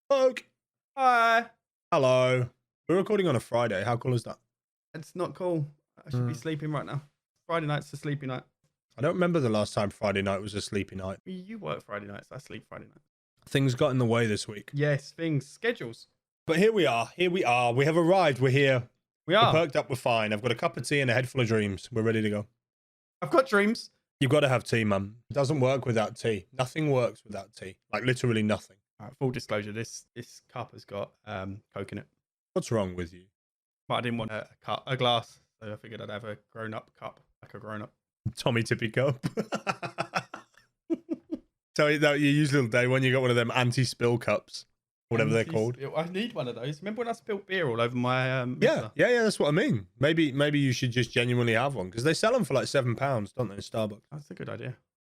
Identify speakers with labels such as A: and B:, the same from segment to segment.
A: Poke.
B: Hi.
A: Hello. We're recording on a Friday. How cool is that?
B: It's not cool. I should be sleeping right now. Friday night's a sleepy night.
A: I don't remember the last time Friday night was a sleepy night.
B: You work Friday nights. I sleep Friday night.
A: Things got in the way this week.
B: Yes, schedules.
A: But here we are. We have arrived. We're here.
B: We
A: We're
B: are.
A: perked up. We're fine. I've got a cup of tea and a head full of dreams. We're ready to go.
B: I've got dreams.
A: You've got to have tea, man. It doesn't work without tea. Nothing works without tea. Like literally nothing.
B: All right, full disclosure, this cup has got Coke in it.
A: What's wrong with you?
B: But I didn't want a glass, so I figured I'd have a grown-up cup, like a grown-up.
A: Tommy Tippy cup. So that you use little day when you got one of them anti-spill cups, whatever they're called.
B: I need one of those. Remember when I spilled beer all over my
A: Yeah, that's what I mean. Maybe you should just genuinely have one because they sell them for like £7, don't they, in Starbucks?
B: That's a good idea.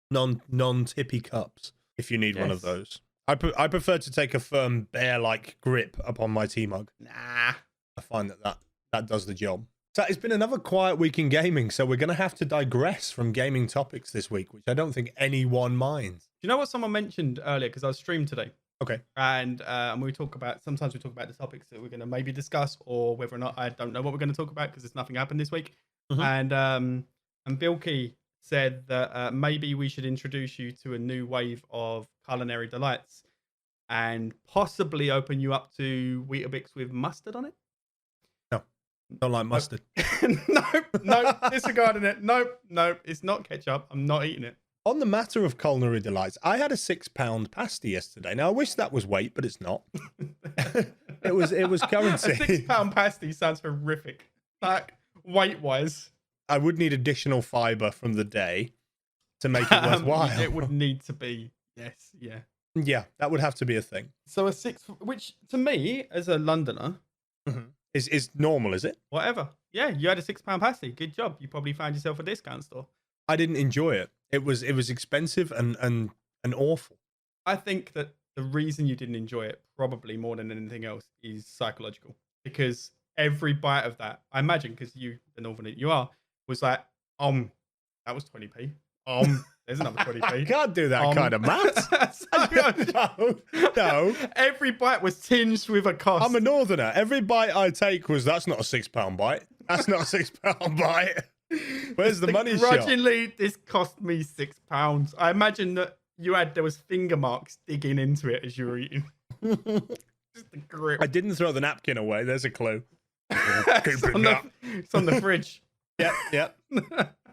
A: Non-tippy cups. If you need one of those, I prefer to take a firm bear-like grip upon my tea mug.
B: Nah,
A: I find that does the job. So it's been another quiet week in gaming, so we're going to have to digress from gaming topics this week, which I don't think anyone minds.
B: Do you know what someone mentioned earlier? Because I was streamed today.
A: Okay.
B: And sometimes we talk about the topics that we're going to maybe discuss, or whether or not, I don't know what we're going to talk about because there's nothing happened this week.
A: Mm-hmm.
B: And Bilky said that maybe we should introduce you to a new wave of culinary delights and possibly open you up to Weetabix with mustard on it.
A: No, don't like mustard.
B: Nope, disregarding it. Nope, it's not ketchup. I'm not eating it.
A: On the matter of culinary delights, I had a £6 pasty yesterday. Now I wish that was weight, but it's not. it was currency.
B: A £6 pasty sounds horrific. Like weight wise,
A: I would need additional fibre from the day to make it worthwhile.
B: It would need to be, yes, yeah.
A: Yeah, that would have to be a thing.
B: So a six, which to me as a Londoner,
A: is normal, is it?
B: whatever. Yeah, you had a £6 pasty. Good job. You probably found yourself a discount store.
A: I didn't enjoy it. It was expensive and awful.
B: I think that the reason you didn't enjoy it, probably more than anything else, is psychological. Because every bite of that, I imagine, because you, the northerner you are, was like, that was 20p. There's another 20p.
A: I can't do that kind of maths. No.
B: Every bite was tinged with a cost.
A: I'm a northerner. Every bite I take that's not a £6 bite. That's not a £6 bite. Where's the money shot?
B: Grudgingly, this cost me £6. I imagine that there was finger marks digging into it as you were eating. Just the grip.
A: I didn't throw the napkin away. There's a clue.
B: It's on the fridge.
A: Yeah.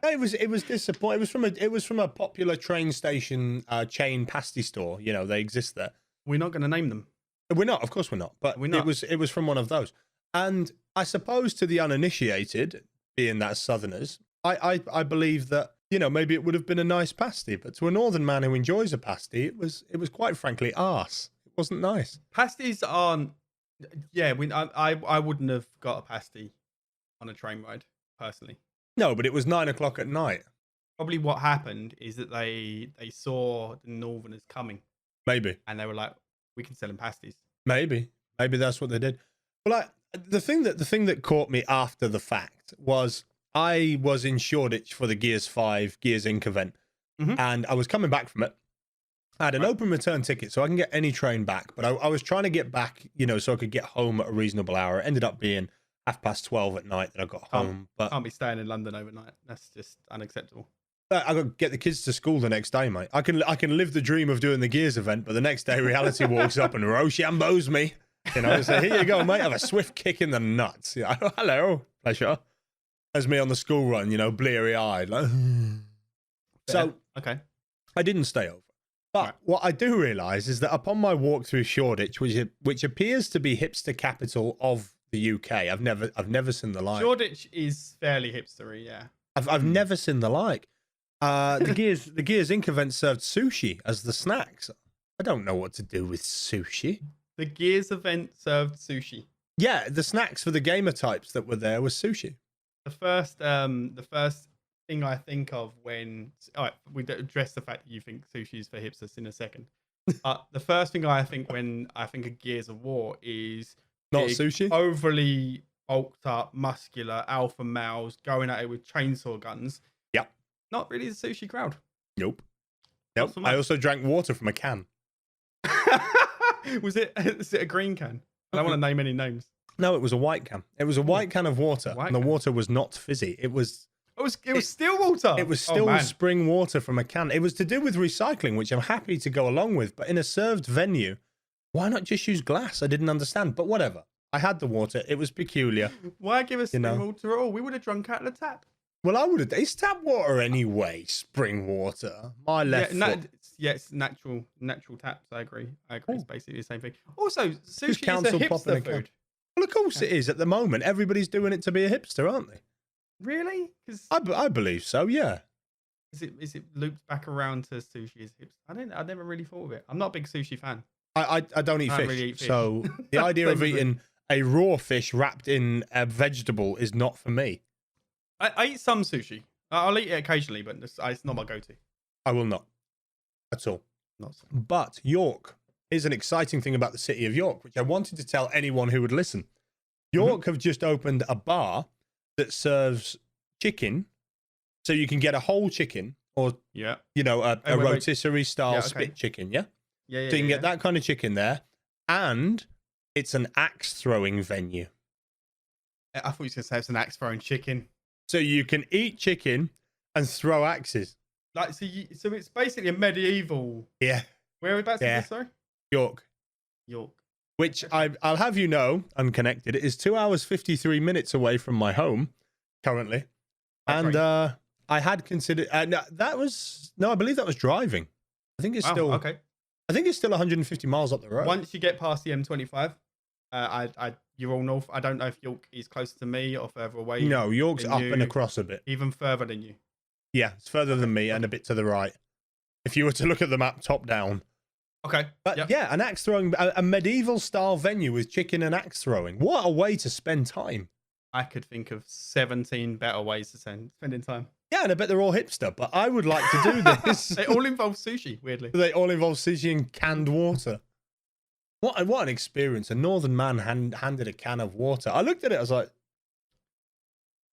A: It was disappointing. It was from a popular train station chain pasty store. You know, they exist there.
B: We're not going to name them.
A: We're not, of course we're not. But it was from one of those. And I suppose to the uninitiated, being that Southerners, I believe that, you know, maybe it would have been a nice pasty, but to a northern man who enjoys a pasty, it was quite frankly arse. It wasn't nice.
B: Pasties aren't. Yeah, I wouldn't have got a pasty on a train ride personally.
A: No, but it was 9 o'clock at night.
B: Probably what happened is that they saw the northerners coming.
A: Maybe.
B: And they were like, we can sell them pasties. Maybe
A: that's what they did. But the thing that caught me after the fact was I was in Shoreditch for the Gears 5 Gears Inc. event, and I was coming back from it. I had an open return ticket, so I can get any train back. But I was trying to get back, you know, so I could get home at a reasonable hour. It ended up being 12:30 at night that I got home. But
B: can't be staying in London overnight. That's just unacceptable.
A: I got to get the kids to school the next day, mate. I can live the dream of doing the Gears event, but the next day reality walks up and Rochambeaus me. You know, so here you go, mate. Have a swift kick in the nuts. Yeah, hello, pleasure. As me on the school run, you know, bleary eyed. Like, so
B: okay,
A: I didn't stay over. But what I do realise is that upon my walk through Shoreditch, which appears to be hipster capital of the UK, I've never seen the like.
B: Shoreditch is fairly hipstery, yeah.
A: I've never seen the like. The Gears Inc. event served sushi as the snacks. I don't know what to do with sushi.
B: The Gears event served sushi.
A: Yeah, the snacks for the gamer types that were there was sushi.
B: The first thing I think of when we address the fact that you think sushi is for hipsters in a second. The first thing I think when I think of Gears of War is
A: not sushi.
B: Overly bulked up, muscular alpha males going at it with chainsaw guns.
A: Yep.
B: Not really the sushi crowd.
A: Nope. I also drank water from a can.
B: Was it? Is it a green can? I don't want to name any names.
A: No, it was a white can. It was a white can of water, and the water was not fizzy. It was
B: still water.
A: It was still spring water from a can. It was to do with recycling, which I'm happy to go along with. But in a served venue, why not just use glass? I didn't understand. But whatever. I had the water. It was peculiar.
B: Why give us spring water at all? We would have drunk out of the tap.
A: Well, I would have. It's tap water anyway. Spring water. My left foot.
B: It's natural taps. I agree. It's basically the same thing. Also, sushi is a hipster food.
A: Well, of course it is. At the moment, everybody's doing it to be a hipster, aren't they?
B: Really?
A: I believe so. Yeah.
B: Is it looped back around to sushi as hipster? I never really thought of it. I'm not a big sushi fan.
A: I don't eat fish,
B: really eat fish.
A: So the idea of eating a raw fish wrapped in a vegetable is not for me.
B: I eat some sushi. I'll eat it occasionally, but it's not my go-to.
A: I will not at all. But York is an exciting thing about the city of York, which I wanted to tell anyone who would listen. York have just opened a bar that serves chicken, so you can get a whole chicken or a rotisserie style spit chicken. Yeah. So you can get that kind of chicken there, and it's an axe throwing venue.
B: I thought you were going to say it's an axe throwing chicken.
A: So you can eat chicken and throw axes.
B: So it's basically a medieval.
A: Yeah.
B: Whereabouts is this, sorry?
A: York. Which I'll have you know, unconnected, it is 2 hours 53 minutes away from my home currently. And I had considered I believe that was driving. I think it's still
B: okay.
A: I think it's still 150 miles up the road.
B: Once you get past the M25, you're all north. I don't know if York is closer to me or further away.
A: No, York's up and across a bit.
B: Even further than you.
A: Yeah, it's further than me and a bit to the right. If you were to look at the map top down.
B: Okay.
A: But yeah, an axe throwing, a medieval style venue with chicken and axe throwing. What a way to spend time.
B: I could think of 17 better ways to spending time.
A: Yeah, and I bet they're all hipster, but I would like to do this.
B: They all involve sushi, weirdly.
A: They all involve sushi and canned water. What an experience. A northern man handed a can of water. I looked at it, I was like...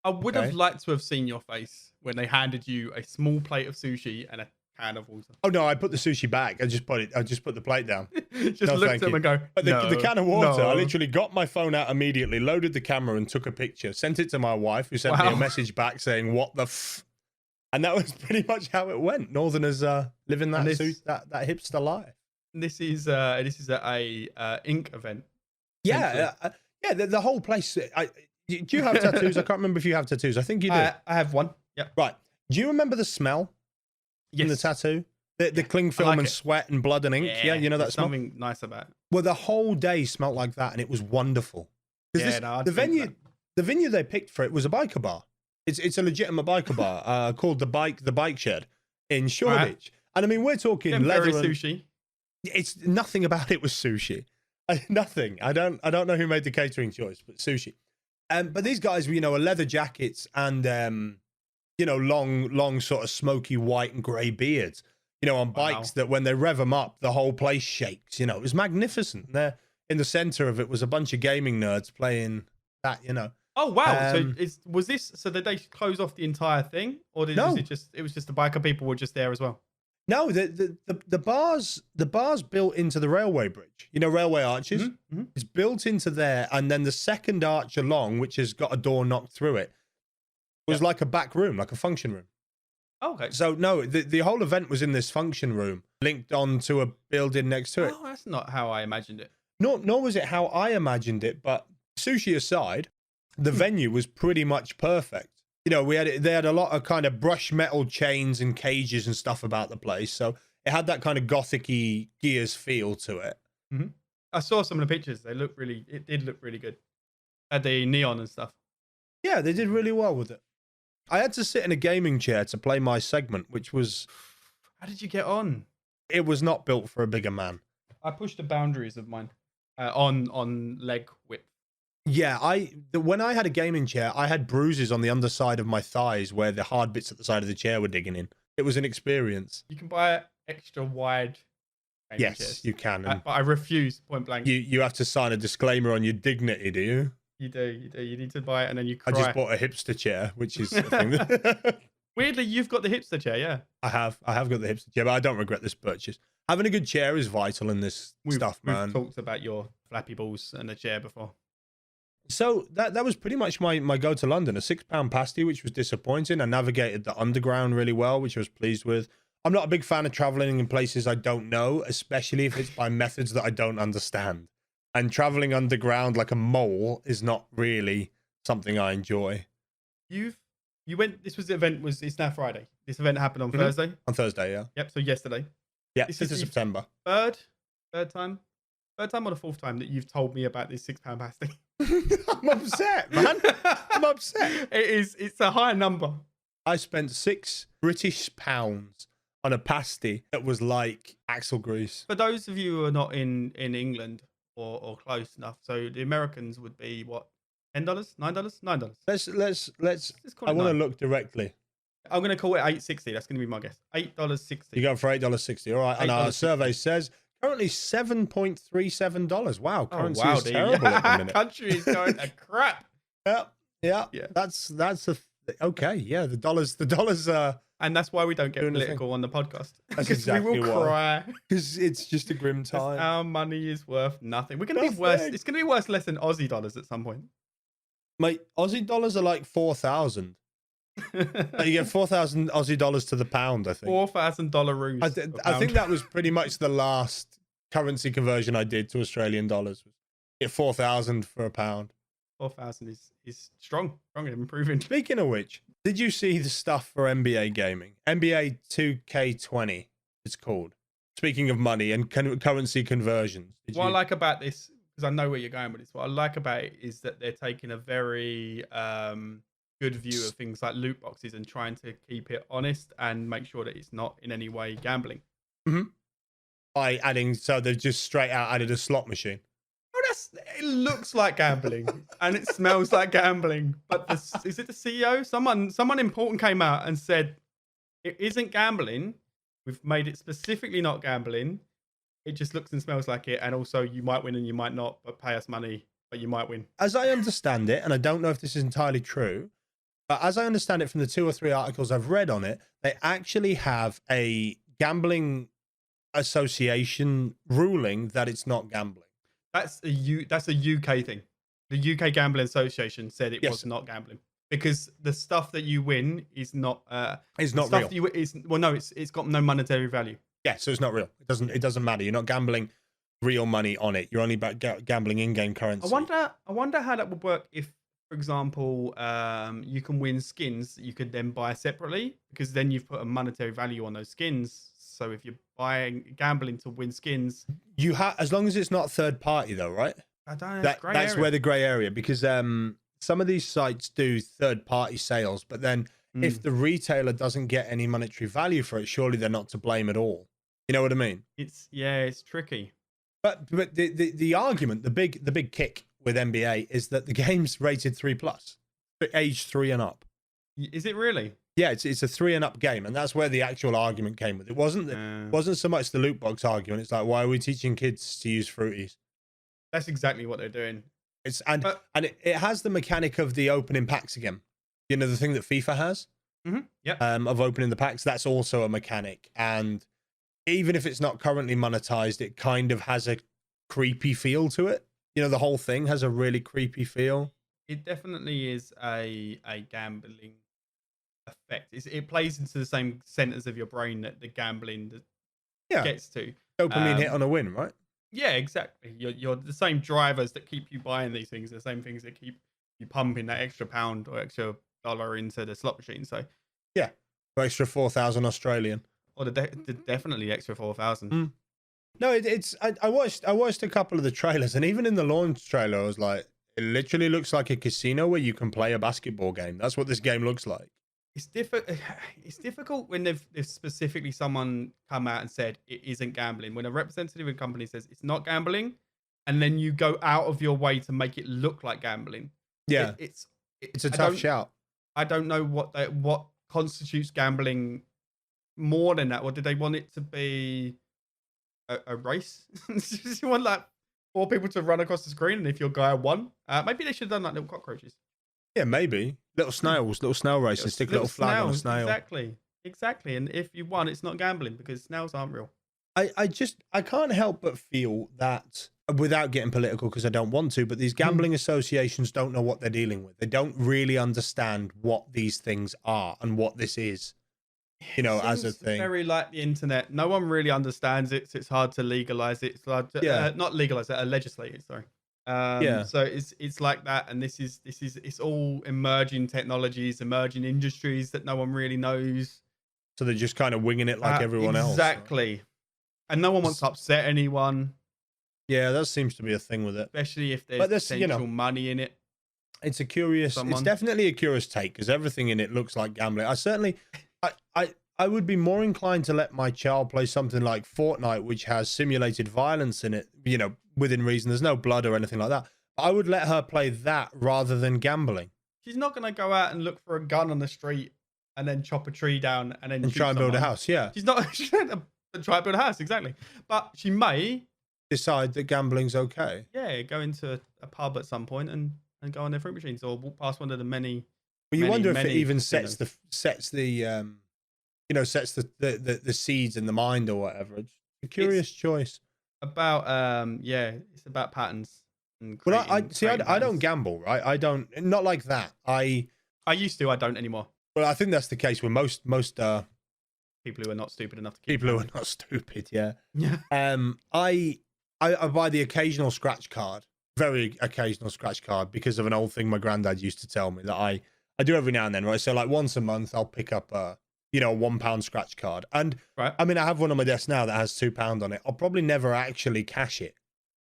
B: I would have liked to have seen your face when they handed you a small plate of sushi and a can of water.
A: Oh, no, I put the sushi back. I just put the plate down.
B: Looked at them and go,
A: but the can of water, I literally got my phone out immediately, loaded the camera and took a picture, sent it to my wife, who sent me a message back saying, what the f... And that was pretty much how it went. Northerners living that hipster life.
B: This is a ink event.
A: Yeah, the whole place. Do you have tattoos? I can't remember if you have tattoos. I think you do.
B: I have one. Yeah.
A: Right. Do you remember the smell?
B: Yes.
A: In the tattoo? The cling film and sweat and blood and ink. Yeah, you know that smell?
B: Something nice about it.
A: Well, the whole day smelled like that, and it was wonderful. The venue they picked for it was a biker bar. It's a legitimate biker bar called the Bike Shed in Shoreditch. Right. And I mean, we're talking leather and
B: sushi.
A: It's nothing about it was sushi. Nothing. I don't know who made the catering choice, but sushi. But these guys were, leather jackets and long sort of smoky white and grey beards, on bikes that when they rev them up, the whole place shakes. It was magnificent. There in the center of it was a bunch of gaming nerds playing that.
B: Oh wow! So did they close off the entire thing, or was it just the biker people were just there as well?
A: No, the bars built into the railway bridge. Railway arches. Mm-hmm. It's built into there, and then the second arch along, which has got a door knocked through it, was like a back room, like a function room.
B: Oh, okay.
A: So no, the whole event was in this function room, linked onto a building next to it.
B: Oh, that's not how I imagined it.
A: Nor was it how I imagined it. But sushi aside, the venue was pretty much perfect. They had a lot of kind of brush metal chains and cages and stuff about the place. So it had that kind of gothic-y Gears feel to it.
B: Mm-hmm. I saw some of the pictures. It did look really good. Had the neon and stuff.
A: Yeah, they did really well with it. I had to sit in a gaming chair to play my segment, which was...
B: How did you get on?
A: It was not built for a bigger man.
B: I pushed the boundaries of mine on leg width.
A: Yeah, when I had a gaming chair, I had bruises on the underside of my thighs where the hard bits at the side of the chair were digging in. It was an experience.
B: You can buy extra wide gaming chairs.
A: You can.
B: But I refuse, point blank.
A: You have to sign a disclaimer on your dignity, do you?
B: You do. You need to buy it and then you cry.
A: I just bought a hipster chair, which is a thing.
B: Weirdly, you've got the hipster chair, yeah.
A: I have got the hipster chair, but I don't regret this purchase. having a good chair is vital in this stuff, man.
B: We've talked about your flappy balls and a chair before.
A: So that was pretty much my go to London. A £6 pasty, which was disappointing. I navigated the underground really well, which I was pleased with. I'm not a big fan of traveling in places I don't know, especially if it's by methods that I don't understand. And traveling underground like a mole is not really something I enjoy.
B: You went. It's now Friday. This event happened on Thursday.
A: On Thursday, yeah.
B: Yep. So yesterday.
A: Yeah.
B: This
A: is
B: is
A: September.
B: Third time or the fourth time that you've told me about this £6 pasty.
A: I'm upset, man. I'm upset.
B: It's a high number.
A: I spent £6 on a pasty that was like axle grease.
B: For those of you who are not in England or close enough, so the Americans would be what? $10, $9, $9.
A: Let's. I want to look directly.
B: I'm going to call it $8.60. That's going to be my guess. $8.60.
A: You go for $8.60. All right. And our survey says currently $7.37. Wow. Currency is terrible at the minute.
B: Country is going to crap.
A: Yeah. That's okay. Yeah. The dollars.
B: And that's why we don't get political on the podcast.
A: That's exactly
B: we will cry.
A: Because it's just a grim time.
B: Our money is worth nothing. We're going to be worse. It's going to be worth less than Aussie dollars at some point.
A: Mate, Aussie dollars are like 4,000. You get 4,000 Aussie dollars to the pound, I think.
B: $4,000 roos.
A: I think that was pretty much the last currency conversion I did to Australian dollars. Get 4,000 for a pound.
B: 4,000 is strong and improving.
A: Speaking of which, did you see the stuff for NBA gaming? NBA 2K20, it's called. Speaking of money and currency conversions.
B: What I like about this, because I know where you're going with this, what I like about it is that they're taking a very good view of things like loot boxes and trying to keep it honest and make sure that it's not in any way gambling.
A: Mm-hmm. By adding, so they've just straight out added a slot machine.
B: It looks like gambling and it smells like gambling. But is it the CEO? Someone important came out and said it isn't gambling. We've made it specifically not gambling. It just looks and smells like it. And also you might win and you might not, but pay us money, but you might win.
A: As I understand it, and I don't know if this is entirely true, but as I understand it from the 2 or 3 articles I've read on it, they actually have a gambling association ruling that it's not gambling.
B: That's a UK thing. The UK Gambling Association said it was not gambling because the stuff that you win is not
A: it's not real.
B: It's got no monetary value.
A: Yeah, so it's not real. It doesn't matter. You're not gambling real money on it. You're only about gambling in-game currency.
B: I wonder how that would work if, for example, you can win skins that you could then buy separately because then you've put a monetary value on those skins. So if you're gambling to win skins,
A: you have, as long as it's not third party though, right?
B: I don't know.
A: That's where the grey area, because some of these sites do third party sales, but then if the retailer doesn't get any monetary value for it, surely they're not to blame at all. You know what I mean?
B: It's tricky.
A: But the argument, the big kick with NBA is that the game's rated 3+, age 3 and up.
B: Is it really?
A: Yeah, it's a 3 and up game, and that's where the actual argument came with. It wasn't so much the loot box argument. It's like, why are we teaching kids to use fruities?
B: That's exactly what they're doing.
A: It has the mechanic of the opening packs again. You know, the thing that FIFA has.
B: Mm-hmm. Yeah.
A: Of opening the packs. That's also a mechanic, and even if it's not currently monetized, it kind of has a creepy feel to it. You know, the whole thing has a really creepy feel.
B: It definitely is a gambling effect. It plays into the same centers of your brain that the gambling gets to.
A: Dopamine hit on a win, right?
B: Yeah, exactly. You're the same drivers that keep you buying these things, the same things that keep you pumping that extra pound or extra dollar into the slot machine. So
A: yeah, for extra 4,000 Australian,
B: or the definitely extra 4,000.
A: No, I watched a couple of the trailers, and even in the launch trailer, I was like, it literally looks like a casino where you can play a basketball game. That's what this game looks like.
B: It's difficult when they've specifically someone come out and said it isn't gambling. When a representative of a company says it's not gambling, and then you go out of your way to make it look like gambling.
A: Yeah, it's a tough shout.
B: I don't know what constitutes gambling more than that. Or did they want it to be a race? You want like 4 people to run across the screen, and if your guy won, maybe they should have done like little cockroaches.
A: Yeah, maybe little snails, little snail races. Stick a little flag on a snail.
B: Exactly. And if you won, it's not gambling because snails aren't real.
A: I can't help but feel that, without getting political, because I don't want to, but these gambling associations don't know what they're dealing with. They don't really understand what these things are and what this is, as a thing.
B: Very like the internet. No one really understands it, so it's hard to legalize it. It's hard to, not legalize it, legislate it. Sorry. So it's like that, and this is it's all emerging technologies, emerging industries that no one really knows.
A: So they're just kind of winging it like everyone else.
B: Exactly. And no one wants to upset anyone.
A: Yeah, that seems to be a thing with it.
B: Especially if there's potential money in it.
A: It's definitely a curious take, because everything in it looks like gambling. I would be more inclined to let my child play something like Fortnite, which has simulated violence in it, within reason. There's no blood or anything like that. I would let her play that rather than gambling.
B: She's not going to go out and look for a gun on the street and then chop a tree down and then
A: try and build a house. Yeah.
B: She's not trying to try and build a house, exactly. But she may
A: decide that gambling's okay.
B: Yeah, go into a pub at some point and go on their fruit machines, or walk past one of the many.
A: Well, you wonder if it even sets the seeds in the mind or whatever. It's a curious choice.
B: About it's about patterns.
A: Well, I don't gamble, right? I don't, not like that. I
B: used to. I don't anymore.
A: Well, I think that's the case with most
B: people who are not stupid enough to
A: keep. People who are not stupid, yeah.
B: Yeah.
A: I buy the occasional scratch card, very occasional scratch card, because of an old thing my granddad used to tell me that I do every now and then, right? So like once a month, I'll pick up a £1 scratch card, and
B: right.
A: I mean, I have one on my desk now that has £2 on it. I'll probably never actually cash it.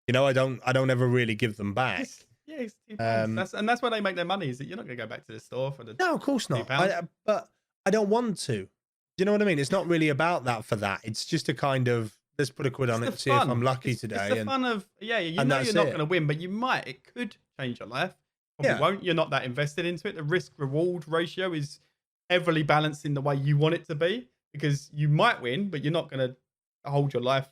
A: I don't ever really give them back.
B: Yeah, it's £2. That's where they make their money. Is that you're not going to go back to the store for the
A: no, of course not. But I don't want to. Do you know what I mean? It's not really about that for that. It's just a kind of, let's put a quid on it, see if I'm lucky today.
B: It's the fun of you're not going to win, but you might. It could change your life. Probably won't. You're not that invested into it. The risk reward ratio is heavily balanced in the way you want it to be, because you might win, but you're not going to hold your life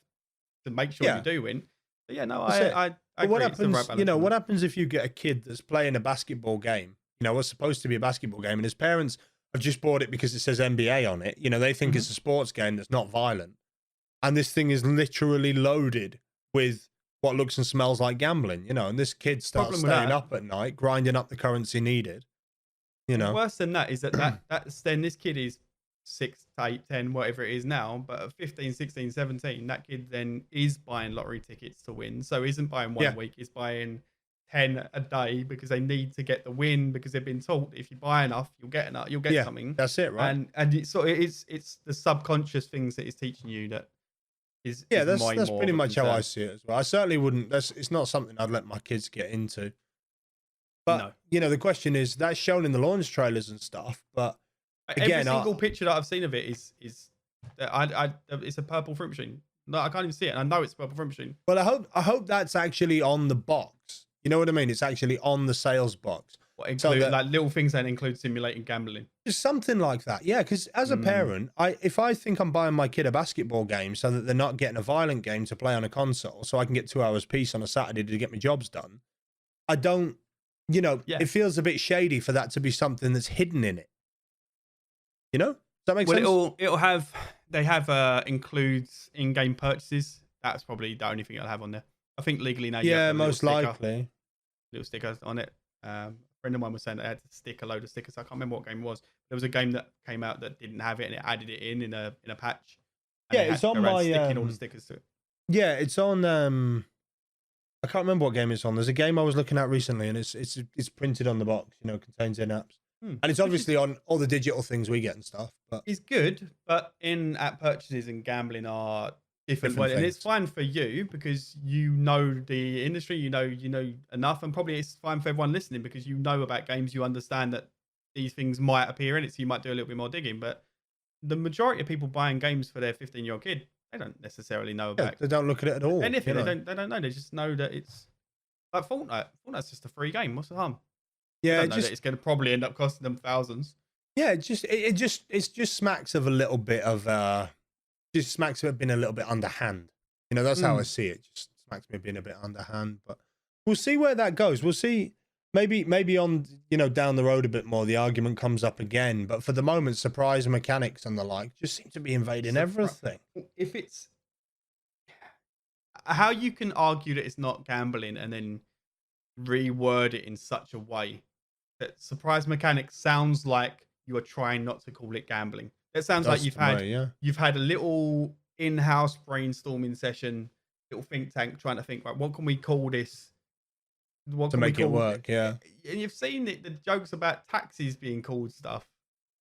B: to make sure you do win. But yeah, no, I agree.
A: What happens? What happens if you get a kid that's playing a basketball game? What's supposed to be a basketball game, and his parents have just bought it because it says NBA on it. They think it's a sports game that's not violent, and this thing is literally loaded with what looks and smells like gambling. And this kid starts staying up at night, grinding up the currency needed.
B: Worse than that is that's then this kid is 6, 8, 10, whatever it is now, but at 15, 16, 17, that kid then is buying lottery tickets to win. So isn't buying one week, is buying 10 a day, because they need to get the win, because they've been taught if you buy enough, you'll get enough, you'll get something.
A: That's it, right?
B: And it's the subconscious things that is teaching you that is
A: that's pretty much how I see it as well. I certainly wouldn't. It's not something I'd let my kids get into. But no. The question is, that's shown in the launch trailers and stuff. But again,
B: every single picture that I've seen of it is it's a purple fruit machine. No, I can't even see it. And I know it's a purple fruit machine.
A: Well, I hope that's actually on the box. You know what I mean? It's actually on the sales box.
B: Like little things that include simulating gambling.
A: Just something like that. Yeah, because as a parent, if I think I'm buying my kid a basketball game so that they're not getting a violent game to play on a console, so I can get 2 hours peace on a Saturday to get my jobs done, I don't. It feels a bit shady for that to be something that's hidden in it. Does that make sense?
B: It'll have, they have includes in-game purchases. That's probably the only thing it'll have on there. I think legally now.
A: Yeah, most likely.
B: Little stickers on it. A friend of mine was saying that they had to stick a load of stickers. I can't remember what game it was. There was a game that came out that didn't have it, and it added it in a patch.
A: It's on my
B: sticking all the stickers to it.
A: Yeah, it's on. I can't remember what game it's on. There's a game I was looking at recently, and it's printed on the box. Contains in-apps, and it's obviously on all the digital things we get and stuff. But
B: it's good, but in-app purchases and gambling are different and it's fine for you because you know the industry, you know enough, and probably it's fine for everyone listening because you know about games, you understand that these things might appear in it, so you might do a little bit more digging. But the majority of people buying games for their 15-year-old kid, they don't necessarily know about.
A: They don't look at it at all.
B: Anything. They don't know. They just know that it's like Fortnite. Fortnite's just a free game. What's the harm?
A: Yeah,
B: it's going to probably end up costing them thousands.
A: Yeah, it just smacks of a little bit of just smacks of it being a little bit underhand. That's how I see it. Just smacks me of being a bit underhand. But we'll see where that goes. We'll see. Maybe on down the road a bit more, the argument comes up again. But for the moment, surprise mechanics and the like just seem to be invading everything.
B: If it's how you can argue that it's not gambling and then reword it in such a way that surprise mechanic sounds like you are trying not to call it gambling. It sounds like you've had a little in-house brainstorming session, little think tank trying to think, right, what can we call this? What
A: to make it work, yeah.
B: And you've seen the jokes about taxis being called stuff,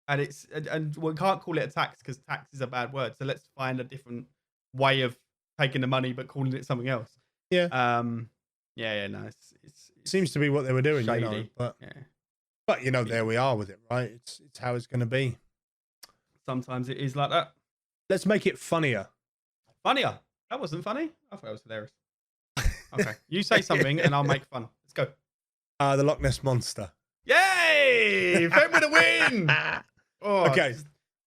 B: and we can't call it a tax because tax is a bad word. So let's find a different way of taking the money but calling it something else.
A: Yeah.
B: No, it
A: seems to be what they were doing,
B: shady.
A: you know. But you know, there we are with it, right? It's how it's going to be.
B: Sometimes it is like that.
A: Let's make it funnier.
B: Funnier? That wasn't funny. I thought it was hilarious. Okay, you say something and I'll make fun. Let's go.
A: The Loch Ness Monster.
B: Yay! Fen with a win! Oh,
A: okay.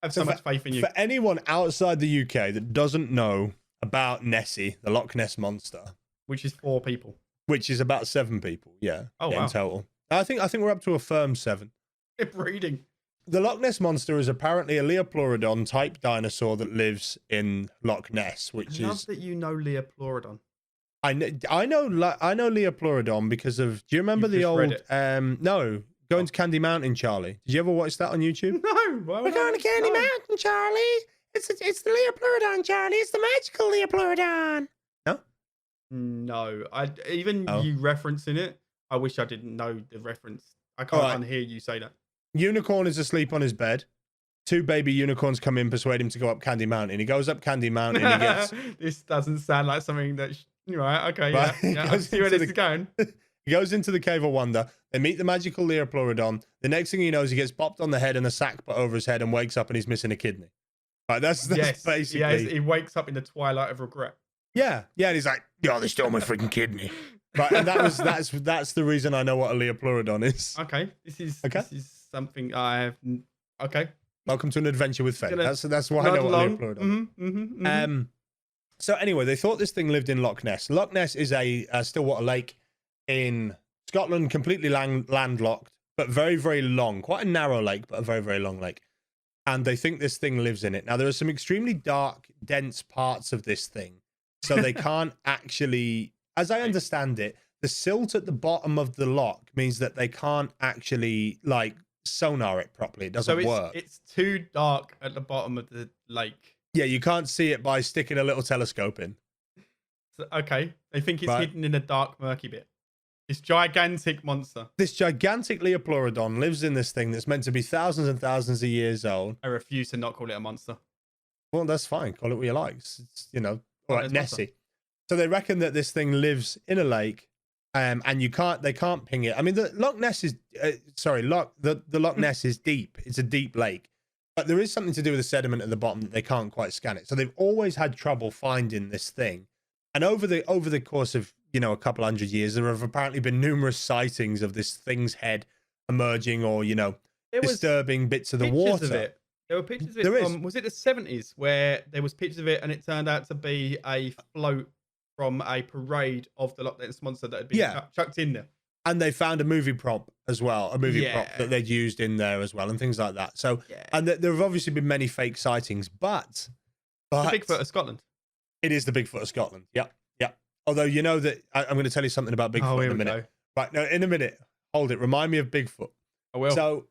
B: I have so much faith in you.
A: For anyone outside the UK that doesn't know about Nessie, the Loch Ness Monster,
B: which is 4 people,
A: which is about 7 people, yeah.
B: Oh, wow.
A: In total. I think we're up to a firm 7.
B: They're breeding.
A: The Loch Ness Monster is apparently a Leoplorodon type dinosaur that lives in Loch Ness, which
B: I love that you know Leoplorodon.
A: I know Leoplorodon because of. Do you remember the old? No, going to Candy Mountain, Charlie. Did you ever watch that on YouTube?
B: No.
A: We're going to Candy Mountain, Charlie. It's the Leoplorodon, Charlie. It's the magical Leoplorodon. No.
B: No. You referencing it. I wish I didn't know the reference. I can't unhear you say that. Unicorn
A: is asleep on his bed. 2 baby unicorns come in, persuade him to go up Candy Mountain. He goes up Candy Mountain. He gets.
B: This doesn't sound like something that. Right, okay, right. Yeah. I see where this is going.
A: He goes into the Cave of Wonder. They meet the magical Leoplorodon. The next thing he knows, he gets popped on the head and a sack put over his head and wakes up and he's missing a kidney. Right, that's basically.
B: Yeah, he wakes up in the twilight of regret.
A: Yeah, and he's like, "Yo, they stole my freaking kidney." Right, and that's the reason I know what a Leoplorodon is.
B: Okay, this is something I have. Okay,
A: welcome to an adventure with Fen. That's why I know what a Leoplorodon is. So anyway, they thought this thing lived in Loch Ness. Loch Ness is a stillwater lake in Scotland, completely landlocked, but very, very long. Quite a narrow lake, but a very, very long lake. And they think this thing lives in it. Now, there are some extremely dark, dense parts of this thing. So they can't actually, as I understand it, the silt at the bottom of the loch means that they can't actually, sonar it properly. It doesn't work.
B: It's too dark at the bottom of the lake.
A: Yeah, you can't see it by sticking a little telescope in.
B: So, okay. They think it's hidden in a dark, murky bit. This gigantic monster.
A: This gigantic Leoplorodon lives in this thing that's meant to be thousands and thousands of years old.
B: I refuse to not call it a monster.
A: Well, that's fine. Call it what you like. It's all right, Nessie. Monster. So they reckon that this thing lives in a lake, and they can't ping it. I mean, the Loch Ness is, the Loch Ness is deep. It's a deep lake. But there is something to do with the sediment at the bottom that they can't quite scan it. So they've always had trouble finding this thing. And over the course of, a couple hundred years, there have apparently been numerous sightings of this thing's head emerging or, disturbing bits of the water.
B: Of it. There were pictures of it from, was it the 70s, where there was pictures of it and it turned out to be a float from a parade of the Loch Ness Monster that had been chucked in there.
A: And they found a movie prop as well, prop that they'd used in there as well, and things like that. So, and there have obviously been many fake sightings, but
B: the Bigfoot of Scotland.
A: It is the Bigfoot of Scotland. Yep. Although you know that I'm going to tell you something about Bigfoot in a minute. Right, no, in a minute. Hold it. Remind me of Bigfoot.
B: I will.
A: So,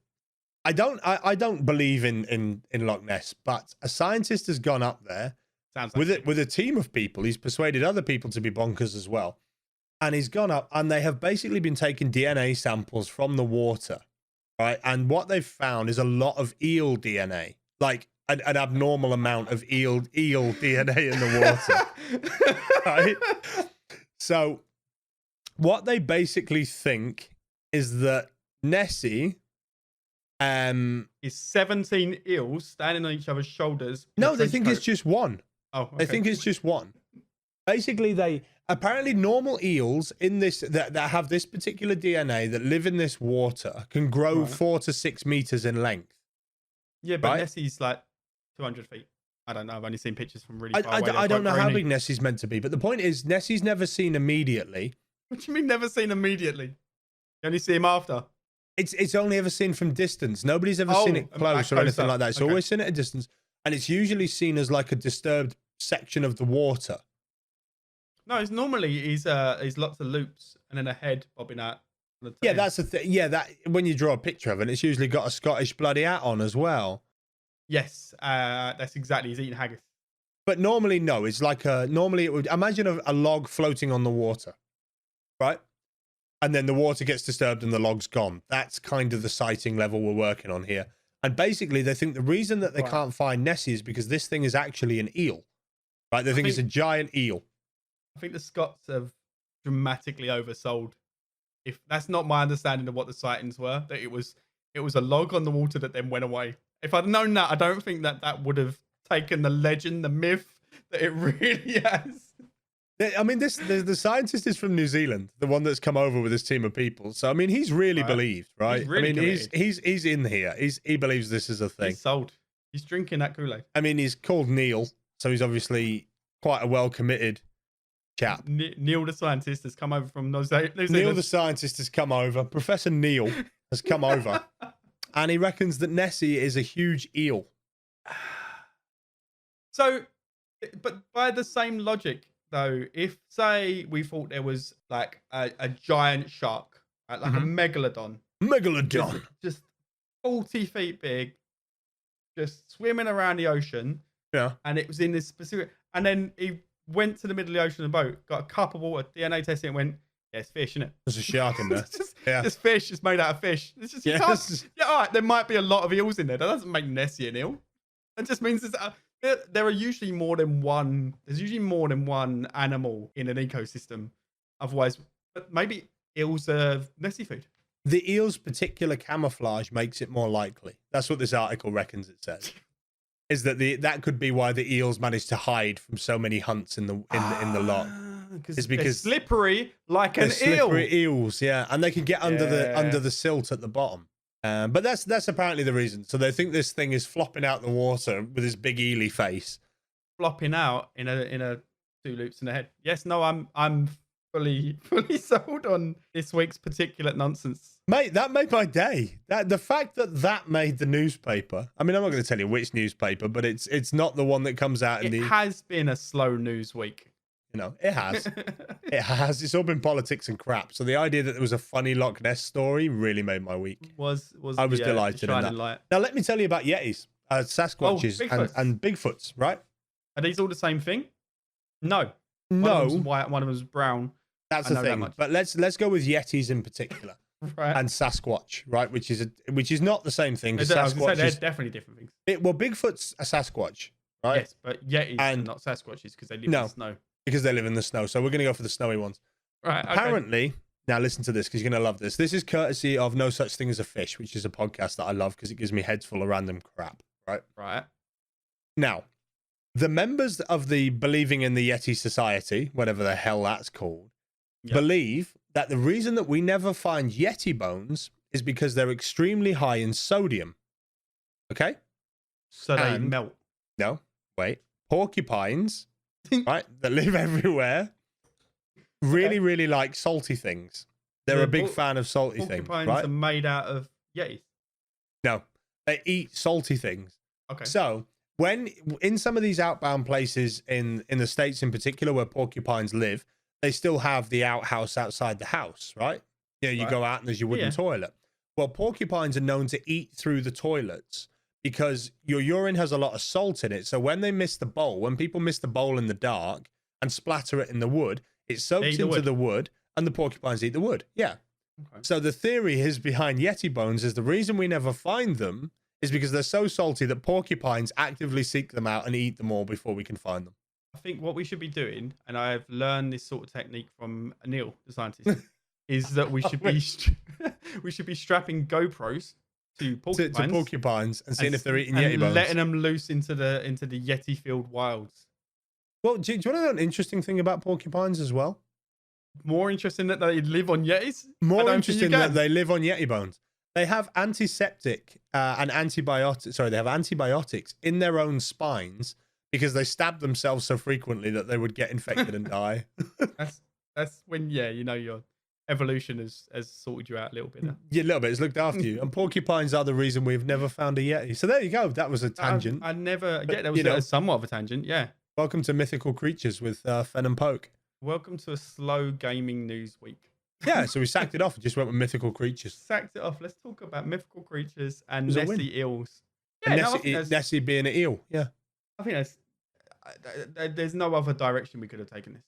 A: I don't believe in Loch Ness, but a scientist has gone up there with a team of people. He's persuaded other people to be bonkers as well. And he's gone up and they have basically been taking DNA samples from the water, right? And what they've found is a lot of eel DNA, like an abnormal amount of eel DNA in the water, right? So what they basically think is that Nessie
B: is 17 eels standing on each other's shoulders.
A: No, they think it's just one.
B: Oh, okay.
A: They think it's just one. Basically, apparently normal eels in this that have this particular DNA that live in this water can grow 4 to 6 meters in length.
B: Yeah, but Nessie's like 200 feet. I don't know. I've only seen pictures from really far away.
A: I don't know how big Nessie's meant to be, but the point is Nessie's never seen immediately.
B: What do you mean never seen immediately? You only see him after.
A: It's only ever seen from distance. Nobody's ever seen it close or anything like that. It's always seen it at a distance, and it's usually seen as like a disturbed section of the water.
B: No, it's normally he's lots of loops and then a head bobbing out.
A: Yeah, that's the thing. Yeah, that when you draw a picture of it, it's usually got a Scottish bloody hat on as well.
B: Yes, that's exactly. He's eating haggis.
A: But normally, no. It's like normally it would imagine a log floating on the water, right? And then the water gets disturbed and the log's gone. That's kind of the sighting level we're working on here. And basically, they think the reason that they can't find Nessie is because this thing is actually an eel, right? They think it's a giant eel.
B: I think the Scots have dramatically oversold. If that's not my understanding of what the sightings were, that it was a log on the water that then went away. If I'd known that, I don't think that would have taken the legend, the myth that it really has.
A: I mean, the scientist is from New Zealand, the one that's come over with his team of people. So I mean, he's really believed, right?
B: He's really
A: he's in here. He believes this is a thing.
B: He's sold. He's drinking that Kool-Aid.
A: I mean, he's called Neil, so he's obviously quite a well-committed chap.
B: Neil the scientist has come over from New Zealand.
A: Neil the scientist has come over. Professor Neil has come over, and he reckons that Nessie is a huge eel.
B: So, but by the same logic, though, if say we thought there was like a giant shark, right, like a megalodon, just 40 feet big, just swimming around the ocean, and it was in this specific, and then he went to the middle of the ocean in a boat, got a cup of water, DNA testing, and went, yeah, it's fish, isn't it?
A: There's a shark in there.
B: It's fish. It's made out of fish. It's just, yeah, all right. There might be a lot of eels in there. That doesn't make Nessie an eel. That just means there are usually more than one. There's usually more than one animal in an ecosystem. Otherwise, but maybe eels are Nessie food.
A: The eel's particular camouflage makes it more likely. That's what this article reckons. It says is that that could be why the eels managed to hide from so many hunts in the lot. Is because
B: they're slippery like an eel.
A: Slippery eels, yeah, and they can get under the silt at the bottom. But that's apparently the reason. So they think this thing is flopping out the water with his big eely face,
B: flopping out in a two loops in the head. Yes, no, I'm fully sold on this week's particulate nonsense,
A: mate. That made my day. The fact that made the newspaper. I mean, I'm not going to tell you which newspaper, but it's not the one that comes out in
B: It has been a slow news week.
A: You know, it has. It has. It's all been politics and crap. So the idea that there was a funny Loch Ness story really made my week.
B: I was
A: delighted in that.
B: Light.
A: Now let me tell you about Yetis, Sasquatches, and Bigfoots. Right?
B: Are these all the same thing? No.
A: No.
B: One of them's white. One of them's brown.
A: That's the thing. But let's go with Yetis in particular,
B: right?
A: And Sasquatch, right? Which is not the same thing.
B: They're definitely different things.
A: Well, Bigfoot's a Sasquatch, right?
B: Yes, but Yetis are not Sasquatches because they live in the snow.
A: Because they live in the snow. So we're going to go for the snowy ones.
B: Right.
A: Apparently, now listen to this because you're going to love this. This is courtesy of No Such Thing as a Fish, which is a podcast that I love because it gives me heads full of random crap. Right.
B: Right.
A: Now, the members of the Believing in the Yeti Society, whatever the hell that's called, believe that the reason that we never find Yeti bones is because they're extremely high in sodium. Okay?
B: So they melt.
A: No, wait. Porcupines, right, that live everywhere, really like salty things. They're a big fan of salty things, right?
B: Porcupines are made out of Yetis.
A: No, they eat salty things.
B: Okay.
A: So when in some of these outbound places in the States in particular where porcupines live, they still have the outhouse outside the house, right? Yeah, you go out and there's your wooden toilet. Well, porcupines are known to eat through the toilets because your urine has a lot of salt in it. So when they miss the bowl, when people miss the bowl in the dark and splatter it in the wood, it soaks into the wood and the porcupines eat the wood. Yeah. Okay. So the theory is behind Yeti bones is the reason we never find them is because they're so salty that porcupines actively seek them out and eat them all before we can find them.
B: I think what we should be doing, and I've learned this sort of technique from Neil, the scientist, is that we should be strapping GoPros to porcupines
A: and seeing if they're eating Yeti bones,
B: letting them loose into the Yeti filled wilds.
A: Well, do you want to know an interesting thing about porcupines as well?
B: More interesting that they live on Yetis?
A: More interesting that they live on Yeti bones. They have antiseptic and antibiotics. Sorry, they have antibiotics in their own spines because they stab themselves so frequently that they would get infected and die.
B: That's when your evolution has sorted you out a little bit.
A: Yeah, a little bit. It's looked after you. And porcupines are the reason we've never found a Yeti. So there you go. That was a tangent.
B: That was somewhat of a tangent. Yeah.
A: Welcome to Mythical Creatures with Fen and Poke.
B: Welcome to a slow gaming news week.
A: Yeah, so we sacked it off and just went with mythical creatures.
B: Sacked it off. Let's talk about mythical creatures and
A: It was a win.
B: Nessie eels.
A: And
B: Yeah, no, I think
A: Nessie being an eel. Yeah.
B: I think there's no other direction we could have taken this.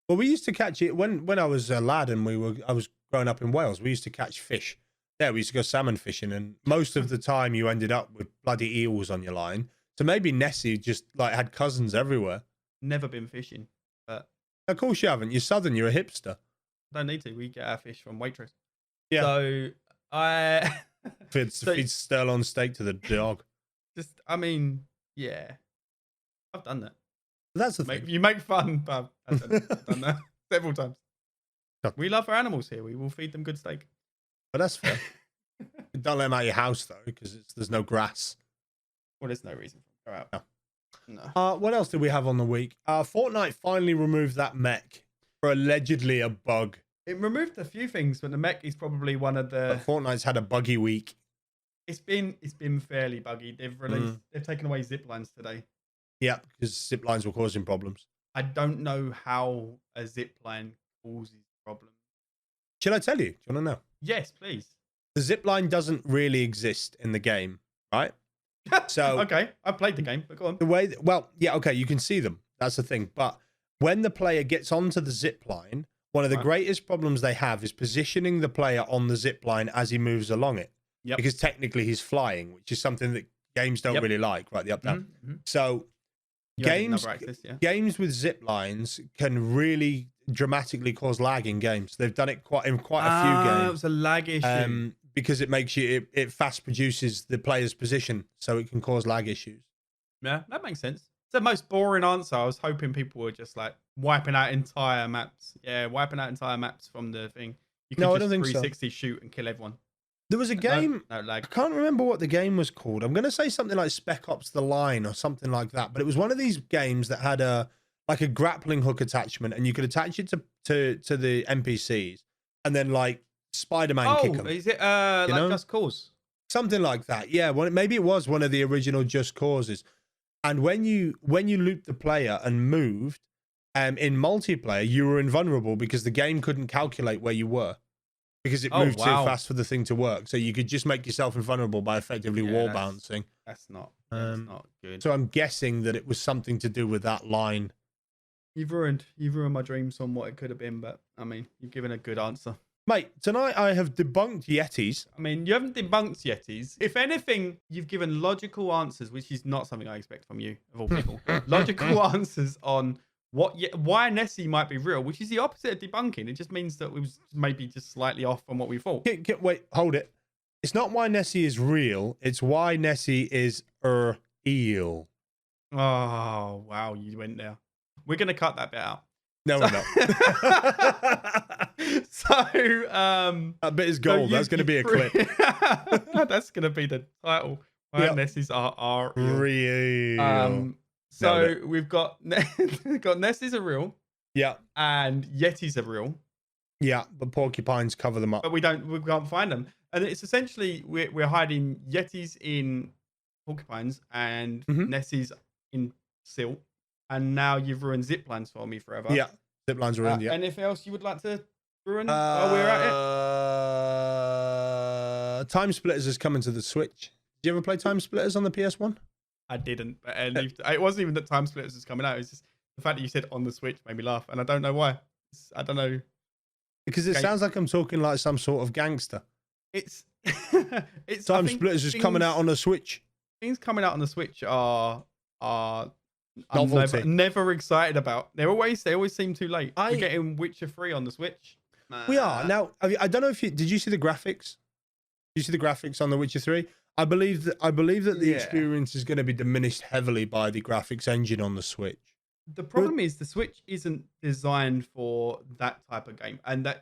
A: Well, we used to catch it when I was a lad and I was growing up in Wales. We used to catch fish. Yeah, we used to go salmon fishing, and most of the time you ended up with bloody eels on your line. So maybe Nessie just like had cousins everywhere.
B: Never been fishing, but
A: of course you haven't. You're southern. You're a hipster.
B: Don't need to. We get our fish from Waitrose.
A: Yeah.
B: So I
A: feeds sirloin steak to the dog.
B: I mean, yeah, I've done that.
A: That's the thing.
B: You make fun, but I've done that several times. We love our animals here. We will feed them good steak.
A: But that's fair. Don't let them out of your house though, because there's no grass.
B: Well, there's no reason for them to go out.
A: No. What else did we have on the week? Fortnite finally removed that mech for allegedly a bug.
B: It removed a few things, but the mech is probably one of the.
A: But Fortnite's had a buggy week.
B: It's been fairly buggy. They've taken away zip lines today.
A: Yeah, because zip lines were causing problems.
B: I don't know how a zip line causes problems.
A: Shall I tell you? Do you want to know?
B: Yes, please.
A: The zip line doesn't really exist in the game, right? So
B: okay, I've played the game, but go on.
A: Okay, you can see them. That's the thing. But when the player gets onto the zip line, one of the greatest problems they have is positioning the player on the zip line as he moves along it.
B: Yep.
A: Because technically he's flying, which is something that games don't really like, right? The up down.
B: Mm-hmm.
A: So games with zip lines can really dramatically cause lag in games. They've done it in quite a few games.
B: It was a lag issue.
A: Because it makes it fast produces the player's position, so it can cause lag issues.
B: Yeah, that makes sense. It's the most boring answer. I was hoping people were just like wiping out entire maps. Yeah, wiping out entire maps from the thing. You can
A: I
B: just
A: don't think
B: 360 shoot and kill everyone.
A: There was a game.
B: No lag.
A: I can't remember what the game was called. I'm going to say something like Spec Ops: The Line or something like that. But it was one of these games that had a grappling hook attachment, and you could attach it to the NPCs, and then like Spider-Man kick them.
B: Is it Just Cause?
A: Something like that. Yeah. Maybe it was one of the original Just Causes. And when you looped the player and moved, in multiplayer, you were invulnerable because the game couldn't calculate where you were. Because it moved too fast for the thing to work. So you could just make yourself invulnerable by effectively wall bouncing.
B: That's not good.
A: So I'm guessing that it was something to do with that line.
B: You've ruined my dreams on what it could have been, but I mean, you've given a good answer.
A: Mate, tonight I have debunked Yetis.
B: I mean, you haven't debunked Yetis. If anything, you've given logical answers, which is not something I expect from you, of all people. Logical answers on why Nessie might be real, which is the opposite of debunking. It just means that we was maybe just slightly off from what we thought.
A: Wait, hold it. It's not why Nessie is real. It's why Nessie is eel.
B: Oh, wow. You went there. We're going to cut that bit out.
A: No, we're not. That bit is gold. That's going to be a clip.
B: That's going to be the title. Why Nessies are
A: real.
B: So we've got Nessies are real.
A: Yeah.
B: And Yetis are real.
A: Yeah, but porcupines cover them up.
B: But we can't find them. And it's essentially we're hiding Yetis in porcupines and Nessies in silt. And now you've ruined zip lines for me forever.
A: Yeah, zip lines are ruined.
B: Anything else you would like to ruin while we're at
A: it? Time Splitters is coming to the Switch. Did you ever play Time Splitters on the PS1?
B: I didn't. But it wasn't even that Time Splitters was coming out. It's just the fact that you said on the Switch made me laugh. And I don't know why. I don't know.
A: Because it sounds like I'm talking like some sort of gangster.
B: It's
A: Time Splitters is coming out on the Switch.
B: Things coming out on the Switch are I'm never excited about. They always seem too late. We're getting Witcher 3 on the Switch.
A: We are. Now, I don't know if did you see the graphics? Did you see the graphics on the Witcher 3? I believe that the experience is going to be diminished heavily by the graphics engine on the Switch.
B: The problem is the Switch isn't designed for that type of game. And the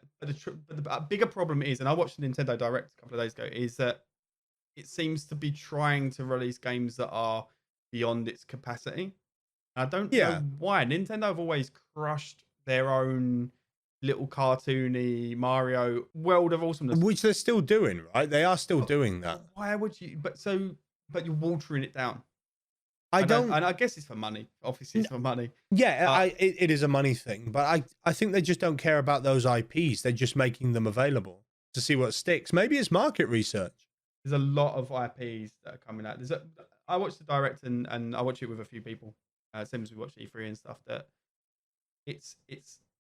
B: bigger problem is, and I watched the Nintendo Direct a couple of days ago, is that it seems to be trying to release games that are beyond its capacity. I don't know why. Nintendo have always crushed their own little cartoony Mario World of Awesomeness.
A: Which they're still doing, right? They are still doing that.
B: Why would you? But you're watering it down. And I guess it's for money. Obviously, it's for money.
A: Yeah, it is a money thing, but I think they just don't care about those IPs. They're just making them available to see what sticks. Maybe it's market research.
B: There's a lot of IPs that are coming out. I watched the direct and I watch it with a few people. Same as we watch E3 and stuff. That it's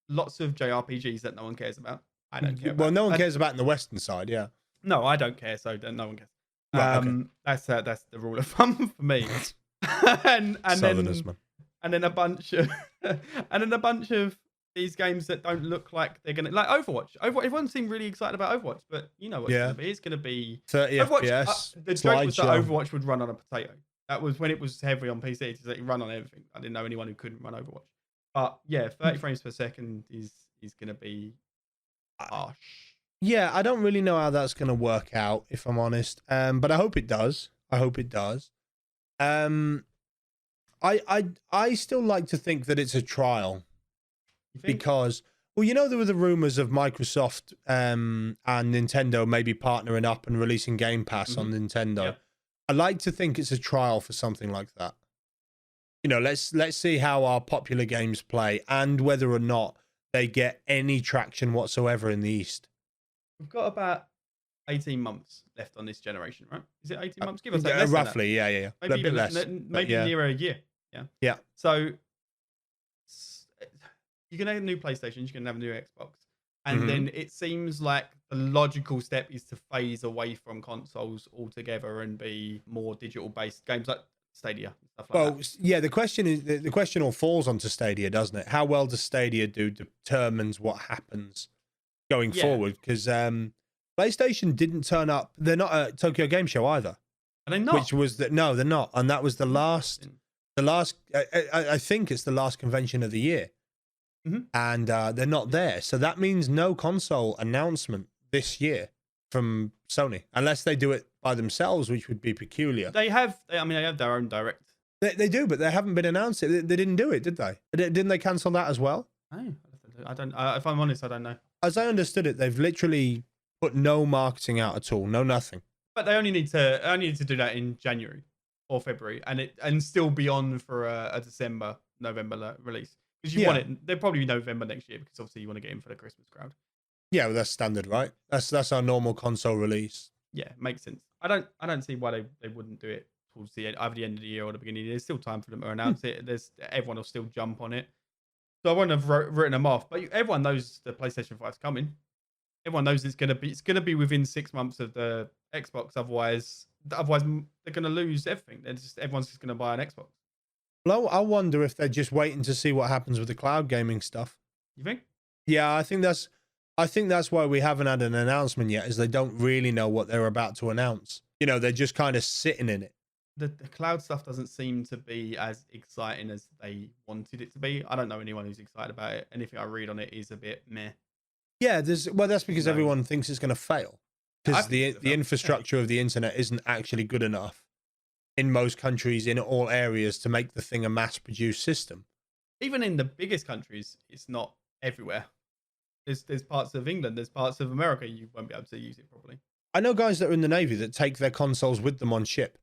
B: lots of JRPGs that no one cares about. I don't care.
A: Well, no one cares about in the Western side. Yeah.
B: No, I don't care. So no one cares.
A: Right, okay.
B: That's the rule of thumb for me. and
A: Southerners, man.
B: And then a bunch of these games that don't look like they're gonna, like Overwatch. Everyone seemed really excited about Overwatch, but you know what it's gonna be. It's gonna be
A: 30 FPS.
B: The joke was that Overwatch would run on a potato. That was when it was heavy on PC. It's that it run on everything. I didn't know anyone who couldn't run Overwatch. But yeah, 30 frames per second is gonna be harsh.
A: Yeah, I don't really know how that's gonna work out, if I'm honest. But I hope it does. I still like to think that it's a trial. Because, well, you know, there were the rumors of Microsoft and Nintendo maybe partnering up and releasing Game Pass on Nintendo. Yeah. I like to think it's a trial for something like that. You know, let's see how our popular games play and whether or not they get any traction whatsoever in the East.
B: We've got about 18 months left on this generation, right? Is it 18 months? Give us that.
A: Roughly, yeah.
B: Maybe
A: a bit less.
B: Maybe near a year. Yeah.
A: Yeah.
B: So you can have a new PlayStation, you can have a new Xbox. And then it seems like the logical step is to phase away from consoles altogether and be more digital-based games like Stadia and stuff like that. Well,
A: yeah, the question all falls onto Stadia, doesn't it? How well does Stadia do determines what happens going forward. Because PlayStation didn't turn up. They're not at Tokyo Game Show either.
B: Are they not?
A: Which was no, they're not. And that was the last. I think it's the last convention of the year. And they're not there. So that means no console announcement this year from Sony, unless they do it by themselves, which would be peculiar.
B: They have their own direct.
A: They do, but they haven't been announced. They didn't do it, did they? Didn't they cancel that as well?
B: I don't. If I'm honest, I don't know.
A: As I understood it, they've literally put no marketing out at all, nothing.
B: But they only need to do that in January or February, and still be on for a December, November release. Because you want it, they'll probably be November next year because obviously you want to get in for the Christmas crowd. Yeah,
A: well, that's standard, right? That's our normal console release.
B: Yeah, makes sense. I don't see why they wouldn't do it towards the end, either the end of the year or the beginning. There's still time for them to announce it. Everyone will still jump on it. So I wouldn't have written them off. But everyone knows the PlayStation 5's coming. Everyone knows it's gonna be within 6 months of the Xbox. Otherwise they're gonna lose everything. Everyone's just gonna buy an Xbox.
A: Well, I wonder if they're just waiting to see what happens with the cloud gaming stuff.
B: You think?
A: Yeah, I think that's why we haven't had an announcement yet, is they don't really know what they're about to announce. You know, they're just kind of sitting in it.
B: The cloud stuff doesn't seem to be as exciting as they wanted it to be. I don't know anyone who's excited about it. Anything I read on it is a bit meh.
A: Yeah, that's because everyone thinks it's going to fail. Because the infrastructure of the internet isn't actually good enough in most countries, in all areas, to make the thing a mass-produced system.
B: Even in the biggest countries, it's not everywhere. There's parts of England, there's parts of America you won't be able to use it properly.
A: I know guys that are in the Navy that take their consoles with them on ship.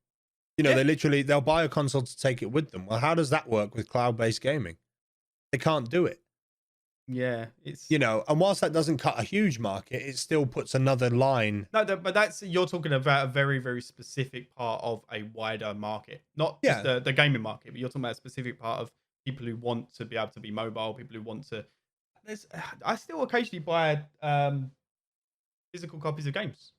A: You know, they'll buy a console to take it with them. Well, how does that work with cloud-based gaming? They can't do it.
B: Yeah,
A: you know, and whilst that doesn't cut a huge market, it still puts another line.
B: No, but you're talking about a very, very specific part of a wider market, not just the gaming market, but you're talking about a specific part of people who want to be able to be mobile, people who want to. I still occasionally buy physical copies of games.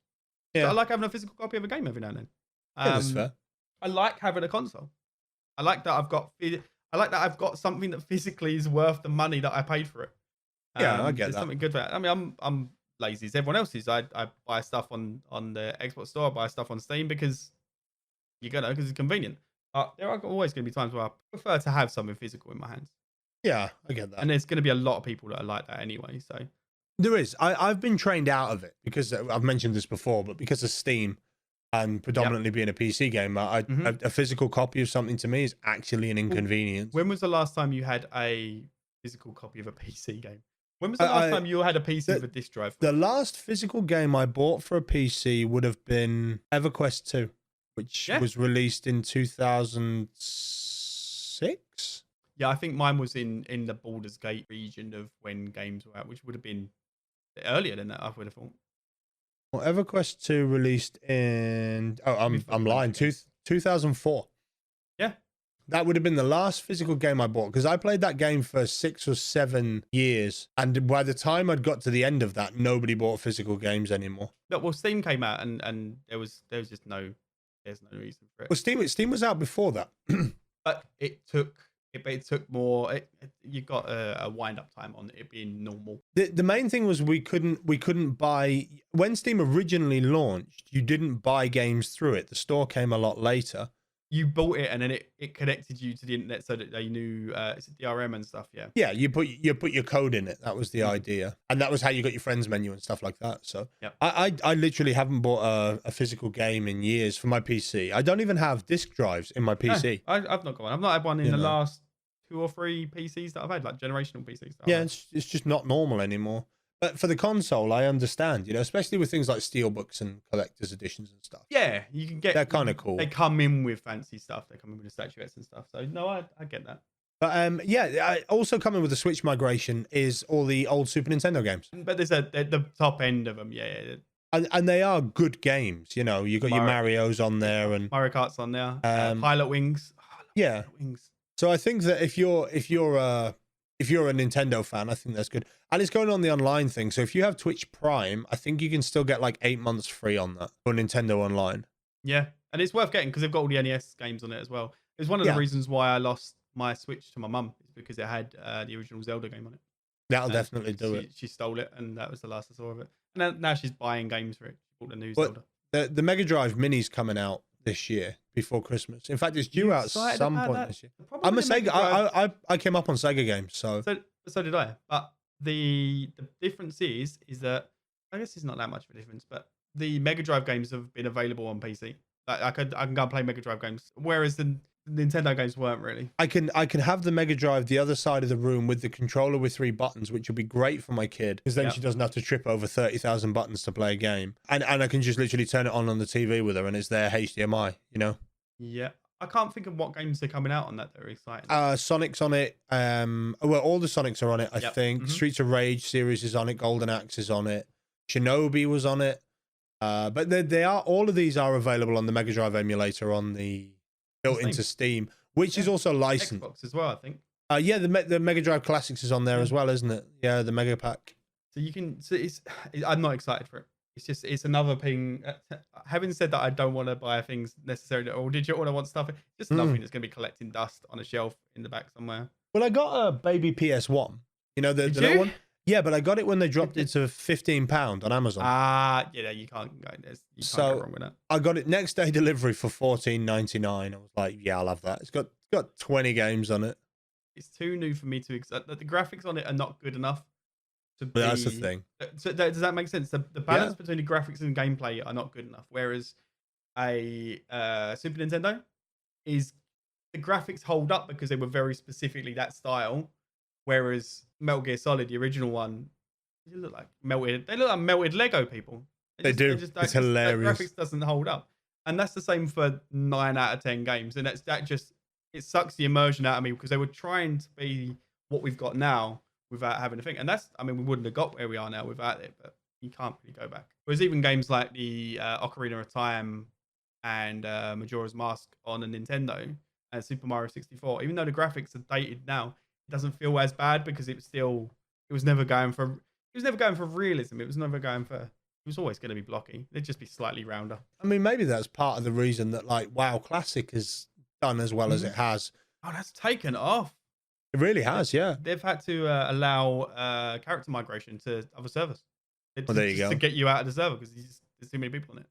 B: Yeah, so I like having a physical copy of a game every now and then.
A: Yeah, that's fair.
B: I like having a console. I like that I've got something that physically is worth the money that I paid for it.
A: Yeah, I get that.
B: Something good for that. I mean, I'm lazy as everyone else is. I buy stuff on the Xbox store, I buy stuff on Steam because because it's convenient. But there are always going to be times where I prefer to have something physical in my hands.
A: Yeah, I get that.
B: And there's going to be a lot of people that are like that anyway. So
A: there is. I've been trained out of it because I've mentioned this before, but because of Steam and predominantly being a PC gamer, a physical copy of something to me is actually an inconvenience.
B: When was the last time you had a physical copy of a PC game? When was the last time you had a PC with a disc drive?
A: The last physical game I bought for a PC would have been EverQuest 2. which was released in 2006.
B: Yeah, I think mine was in the Baldur's Gate region of when games were out, which would have been earlier than that, I would have thought.
A: Well, EverQuest 2 released in... Oh, I'm lying. 2004.
B: Yeah.
A: That would have been the last physical game I bought, because I played that game for 6 or 7 years. And by the time I'd got to the end of that, nobody bought physical games anymore.
B: No, well, Steam came out and there was just no reason for it.
A: Well, Steam was out before that.
B: But it took more. You got a wind up time on it being normal.
A: The main thing was we couldn't buy when Steam originally launched. You didn't buy games through it. The store came a lot later.
B: You bought it and then it connected you to the internet so that they knew it's DRM and stuff.
A: Yeah, you put your code in it. That was the idea, and that was how you got your friends menu and stuff like that. So I literally haven't bought a physical game in years for my PC. I don't even have disk drives in my PC.
B: No, I've not got one. I've not had one in the last 2 or 3 PCs that I've had, like generational PCs.
A: Yeah, it's just not normal anymore. But for the console, I understand, especially with things like steelbooks and collector's editions and stuff.
B: Yeah, you can get...
A: They're kind of cool.
B: They come in with fancy stuff. They come in with the statuettes and stuff. So, no, I get that.
A: But, also coming with the Switch migration is all the old Super Nintendo games.
B: But there's the top end of them, yeah.
A: And they are good games, you got your Marios on there. And
B: Mario Kart's on there. Pilot Wings.
A: Yeah.
B: Wings.
A: So I think that if you're a Nintendo fan, I think that's good. And it's going on the online thing. So if you have Twitch Prime, I think you can still get like 8 months free on that for Nintendo Online.
B: Yeah. And it's worth getting because they've got all the NES games on it as well. It's one of the reasons why I lost my Switch to my mum, is because it had the original Zelda game on it.
A: That'll definitely do it.
B: She stole it, and that was the last I saw of it. And now she's buying games for it. She bought the new Zelda.
A: The Mega Drive Mini's coming out this year before Christmas. In fact, it's due out some point this year. I'm a Sega. I came up on Sega games, so
B: did I. But the difference is that I guess it's not that much of a difference, but the Mega Drive games have been available on PC. Like I can go and play Mega Drive games, whereas the Nintendo games weren't really. I can
A: have the Mega Drive the other side of the room with the controller with 3 buttons, which will be great for my kid, because then she doesn't have to trip over 30,000 buttons to play a game, and I can just literally turn it on the TV with her, and it's there HDMI.
B: Yeah. I can't think of what games are coming out on that are exciting.
A: Sonic's on it. Well, all the Sonics are on it, I think. Mm-hmm. Streets of Rage series is on it. Golden Axe is on it. Shinobi was on it. But they are, all of these are available on the Mega Drive emulator on the built into Steam, which is also licensed.
B: Xbox as well, I think.
A: Yeah, the Mega Drive Classics is on there as well, isn't it? Yeah, the Mega Pack.
B: So you can. So I'm not excited for it. It's another thing. Having said that, I don't want to buy things necessarily or digital. I want stuff. It's just another thing that's going to be collecting dust on a shelf in the back somewhere.
A: Well, I got a baby PS1. The little one. Yeah, but I got it when they dropped it to £15 on Amazon.
B: Yeah, you can't go. You can't go wrong with that.
A: I got it next day delivery for $14.99. I was like, yeah, I'll have that. It's got 20 games on it.
B: It's too new for me to accept. The graphics on it are not good enough.
A: But that's the thing.
B: So does that make sense? The balance between the graphics and gameplay are not good enough. Whereas a Super Nintendo is, the graphics hold up because they were very specifically that style. Whereas Metal Gear Solid, the original one, they look like melted Lego people.
A: They do. It's hilarious.
B: That graphics doesn't hold up, and that's the same for 9 out of 10 games. And it sucks the immersion out of me because they were trying to be what we've got now, without having to think. And we wouldn't have got where we are now without it, but you can't really go back. Whereas even games like the Ocarina of Time and Majora's Mask on a Nintendo and Super Mario 64, even though the graphics are dated now, it doesn't feel as bad because it was never going for realism. It was always going to be blocky. It'd just be slightly rounder.
A: I mean, maybe that's part of the reason that like WoW Classic has done as well as it has.
B: Oh, that's taken off.
A: It really has, yeah.
B: They've had to allow character migration to other servers.
A: There you go.
B: To get you out of the server because there's too many people on it.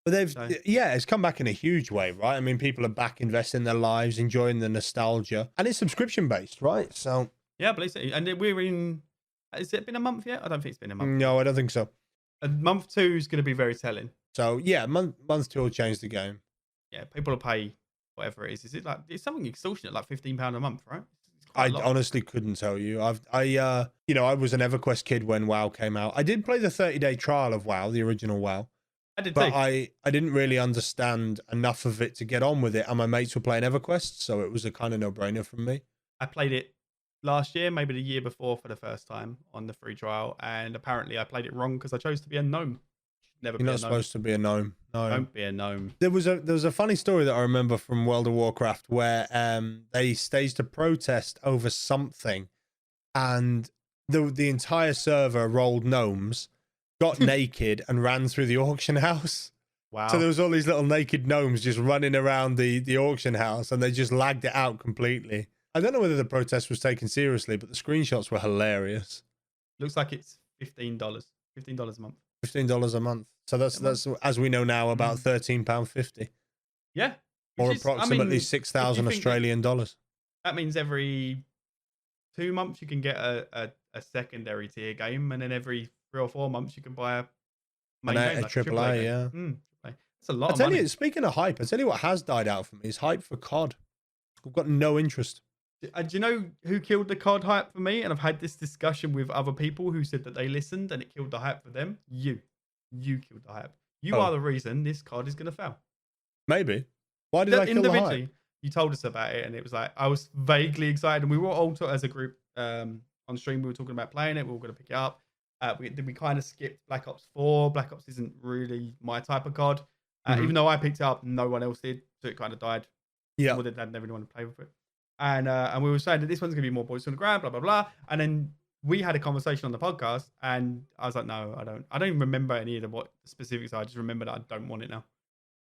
A: But it's come back in a huge way, right? I mean, people are back investing their lives, enjoying the nostalgia, and it's subscription based, right? So
B: yeah, I believe so. And we're in. Has it been a month yet? I don't think it's been a month.
A: No, I don't think so.
B: Month 2 is going to be very telling.
A: So yeah, month 2 will change the game.
B: Yeah, people will pay whatever it is. Is it like it's something extortionate, like £15 a month, right?
A: I honestly couldn't tell you. I was an EverQuest kid when WoW came out. I did play the 30-day trial of WoW, the original WoW.
B: I did
A: but
B: too.
A: I didn't really understand enough of it to get on with it, and my mates were playing EverQuest, so it was a kind of no-brainer from me.
B: I played it last year, maybe the year before for the first time on the free trial, and apparently I played it wrong because I chose to be a gnome. Never
A: You're
B: be a
A: not
B: gnome.
A: supposed to be a gnome. No.
B: Don't be a gnome.
A: There was a funny story that I remember from World of Warcraft where they staged a protest over something, and the entire server rolled gnomes, got naked, and ran through the auction house.
B: Wow.
A: So there was all these little naked gnomes just running around the auction house, and they just lagged it out completely. I don't know whether the protest was taken seriously, but the screenshots were hilarious.
B: Looks like it's $15. $15 a month.
A: $15 a month. So that's as we know now, about £13.50.
B: Yeah.
A: Or approximately 6,000 Australian dollars.
B: That means every 2 months you can get a secondary tier game, and then every 3 or 4 months you can buy a main game, like
A: triple A, yeah.
B: That's a lot of
A: I tell
B: money.
A: you, speaking of hype, I tell you what has died out for me is hype for COD. I've got no interest.
B: Do you know who killed the COD hype for me? And I've had this discussion with other people who said that they listened and it killed the hype for them. You killed the hype. You are the reason this COD is going to fail.
A: Maybe. Why did I kill the hype?
B: You told us about it, and it was like I was vaguely excited, and we were all as a group on stream. We were talking about playing it. We were going to pick it up. We kind of skipped Black Ops 4. Black Ops isn't really my type of COD. Even though I picked it up, no one else did, so it kind of died.
A: Yeah,
B: More than that, never wanted to play with it. And we were saying that this one's going to be more boys on the ground, blah blah blah. And then we had a conversation on the podcast, and I was like, no, I don't even remember any of what the specifics are. I just remember that I don't want it now.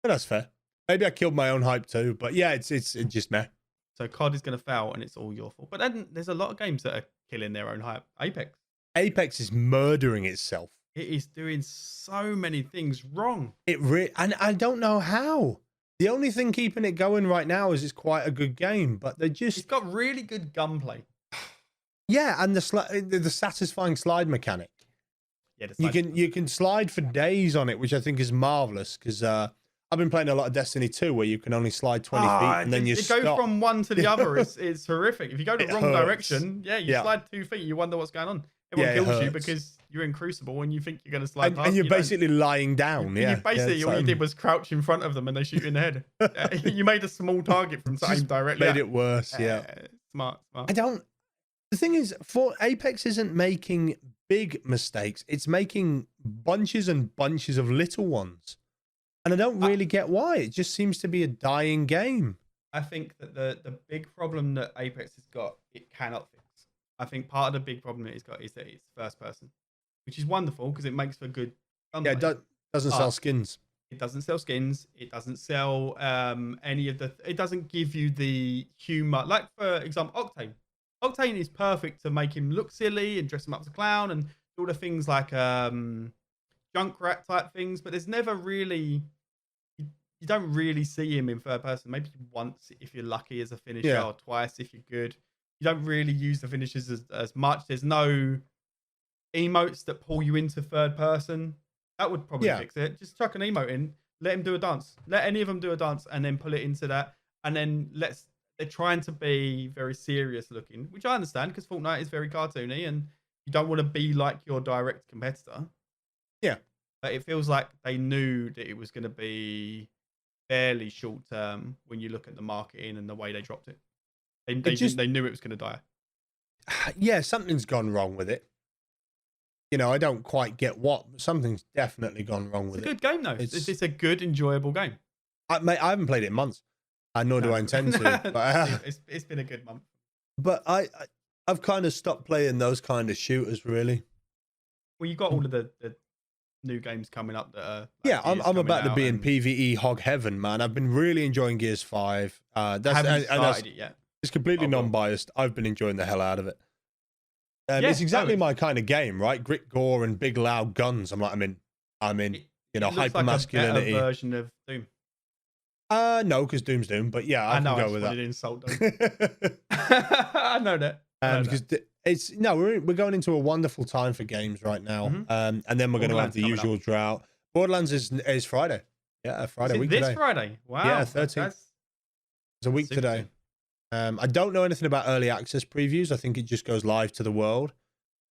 A: But that's fair. Maybe I killed my own hype too, but yeah, it's just meh.
B: So COD is going to fail, and it's all your fault. But then there's a lot of games that are killing their own hype.
A: Apex is murdering itself.
B: It is doing so many things wrong.
A: And I don't know how. The only thing keeping it going right now is it's quite a good game, but it's
B: got really good gunplay.
A: Yeah, and the satisfying slide mechanic.
B: Yeah,
A: you can slide for days on it, which I think is marvelous because I've been playing a lot of Destiny 2 where you can only slide 20 feet and then you stop.
B: It goes from one to the other. It's horrific. If you go the wrong direction, you slide 2 feet, you wonder what's going on. Everyone kills you because you're in Crucible and you think you're going to slide past.
A: And you're basically lying down.
B: You basically, all you did was crouch in front of them and they shoot you in the head. You made a small target from same direction.
A: Made it worse, yeah.
B: Smart.
A: The thing is, for Apex isn't making big mistakes. It's making bunches and bunches of little ones. And I don't really get why. It just seems to be a dying game.
B: I think that the big problem that Apex has got, it cannot fix. I think part of the big problem it's got is that it's first person, which is wonderful because it makes for good gunplay.
A: Yeah, it doesn't sell skins.
B: It doesn't sell skins. It doesn't sell any of the... It doesn't give you the humor. Like, for example, Octane. Octane is perfect to make him look silly and dress him up as a clown and do all the things like Junkrat type things, but there's never really... You don't really see him in third person. Maybe once if you're lucky as a finisher, or twice if you're good. You don't really use the finishes as much. There's no emotes that pull you into third person. That would probably fix it. Just chuck an emote in, let him do a dance. Let any of them do a dance and then pull it into that. And then they're trying to be very serious looking, which I understand because Fortnite is very cartoony and you don't want to be like your direct competitor.
A: Yeah.
B: But it feels like they knew that it was going to be fairly short term when you look at the marketing and the way they dropped it. They knew it was going to die.
A: Yeah, something's gone wrong with it. You know, I don't quite get what. Something's definitely gone wrong with it.
B: It's a good game, though. It's a good, enjoyable game.
A: I haven't played it in months, nor do I intend to. But,
B: it's been a good month.
A: But I've kind of stopped playing those kind of shooters, really.
B: Well, you got all of the new games coming up that are...
A: I'm about to be in PvE hog heaven, man. I've been really enjoying Gears 5.
B: I haven't started it yet.
A: It's completely non-biased. I've been enjoying the hell out of it. It's exactly my kind of game, right? Grit, gore, and big loud guns. I'm in. You know, hyper masculinity.
B: Like a better version of Doom.
A: No, because Doom's Doom. But yeah, I can go with that.
B: Insult Doom. I know that.
A: Because we're going into a wonderful time for games right now. And then we're going to have the usual drought. Borderlands is Friday. Yeah, Friday week today.
B: This Friday. Wow.
A: Yeah, 13th. It's a week today. I don't know anything about early access previews. I think it just goes live to the world.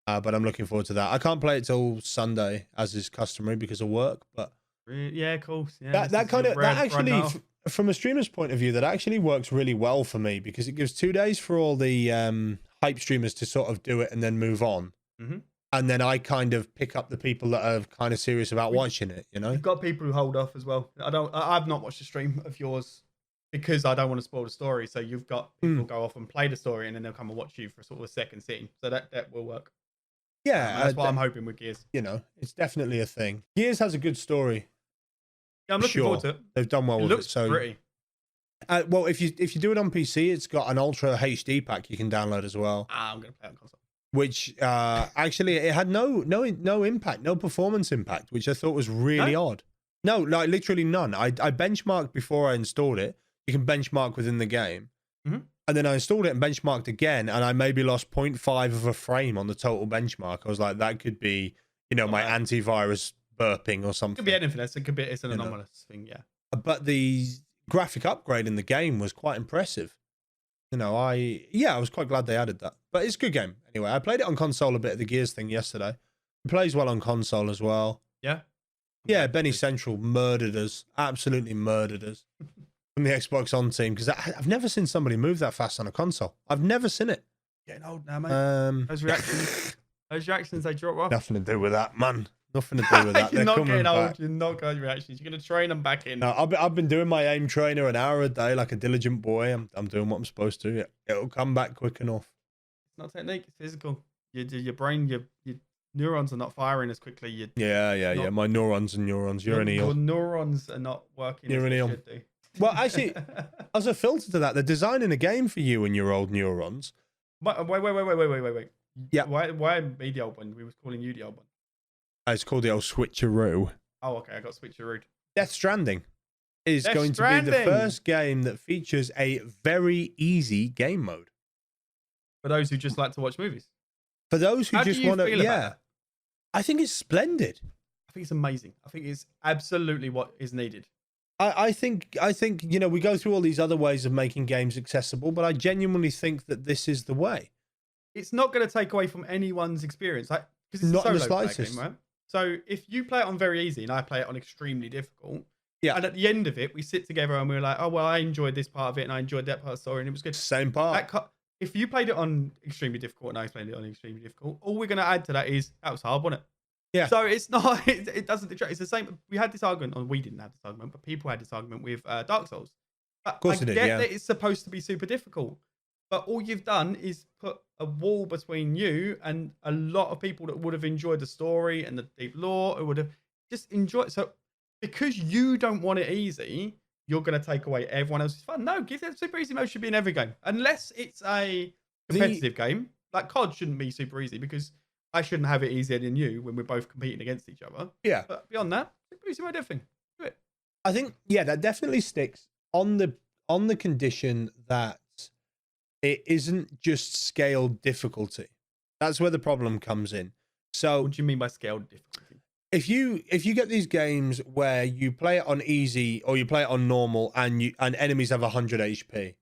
A: But I'm looking forward to that. I can't play it till Sunday, as is customary because of work. But
B: Yeah, of course. Yeah,
A: That kind of that actually, from a streamer's point of view, that actually works really well for me because it gives 2 days for all the hype streamers to sort of do it and then move on. And then I kind of pick up the people that are kind of serious about watching it, you know?
B: You've got people who hold off as well. I've not watched a stream of yours because I don't want to spoil the story. So you've got people go off and play the story and then they'll come and watch you for sort of a second sitting. So that will work.
A: Yeah.
B: That's what I'm hoping with Gears.
A: You know, it's definitely a thing. Gears has a good story.
B: Yeah, I'm looking forward to it.
A: They've done well with it.
B: So pretty.
A: Well, if you do it on PC, it's got an Ultra HD pack you can download as well.
B: I'm going to play it on console.
A: Which actually it had no impact, no performance impact, which I thought was really odd. No, like literally none. I benchmarked before I installed it. You can benchmark within the game. And then I installed it and benchmarked again, and I maybe lost 0.5 of a frame on the total benchmark. I was like, that could be, my antivirus burping or something.
B: It could be anything. It's an anomalous thing, yeah.
A: But the graphic upgrade in the game was quite impressive. I was quite glad they added that. But it's a good game. Anyway, I played it on console a bit of the Gears thing yesterday. It plays well on console as well.
B: Yeah?
A: Yeah, Benny Central murdered us. Absolutely murdered us. From the Xbox On team. Because I've never seen somebody move that fast on a console. I've never seen it.
B: Getting old now, mate. Those reactions, they drop off.
A: Nothing to do with that, man. Nothing to do with that.
B: You're not getting old. You're not getting reactions. You're going to train them back in.
A: No, I've been doing my aim trainer an hour a day like a diligent boy. I'm doing what I'm supposed to. It'll come back quick enough.
B: It's not technique. It's physical. Your brain, your neurons are not firing as quickly.
A: Yeah. My neurons and neurons. You're an eel.
B: Your neurons are not working.
A: You're an eel. Well, actually, as a filter to that, they're designing a game for you and your old neurons.
B: Wait.
A: Yeah.
B: Why me the old one? We was calling you the old one.
A: It's called the old switcheroo.
B: Oh, okay. I got switcherooed.
A: Death Stranding is going to be the first game that features a very easy game mode.
B: For those who just like to watch movies.
A: For those who just want to, I think it's splendid.
B: I think it's amazing. I think it's absolutely what is needed.
A: I think we go through all these other ways of making games accessible, but I genuinely think that this is the way.
B: It's not going to take away from anyone's experience, because it's
A: not
B: a
A: in the
B: solo
A: slightest.
B: game, right? So if you play it on very easy and I play it on extremely difficult, and at the end of it, we sit together and we're like, oh, well, I enjoyed this part of it and I enjoyed that part of the story and it was good.
A: Same part.
B: If you played it on extremely difficult and I played it on extremely difficult, all we're going to add to that is, that was hard, wasn't it?
A: Yeah.
B: So it's not, it doesn't detract. It's the same. We had this argument, or we didn't have this argument, but people had this argument with Dark Souls.
A: Of course
B: I
A: they
B: get
A: did, yeah.
B: that it's supposed to be super difficult, but all you've done is put a wall between you and a lot of people that would have enjoyed the story and the deep lore, who would have just enjoyed it. So because you don't want it easy, you're going to take away everyone else's fun. No, give that super easy mode should be in every game, unless it's a competitive game. Like COD shouldn't be super easy because I shouldn't have it easier than you when we're both competing against each other.
A: Yeah.
B: But beyond that, super easy mode everything. Do it.
A: I think, that definitely sticks on the condition that it isn't just scaled difficulty. That's where the problem comes in. So
B: what do you mean by scaled difficulty?
A: If you get these games where you play it on easy or you play it on normal and enemies have 100 HP,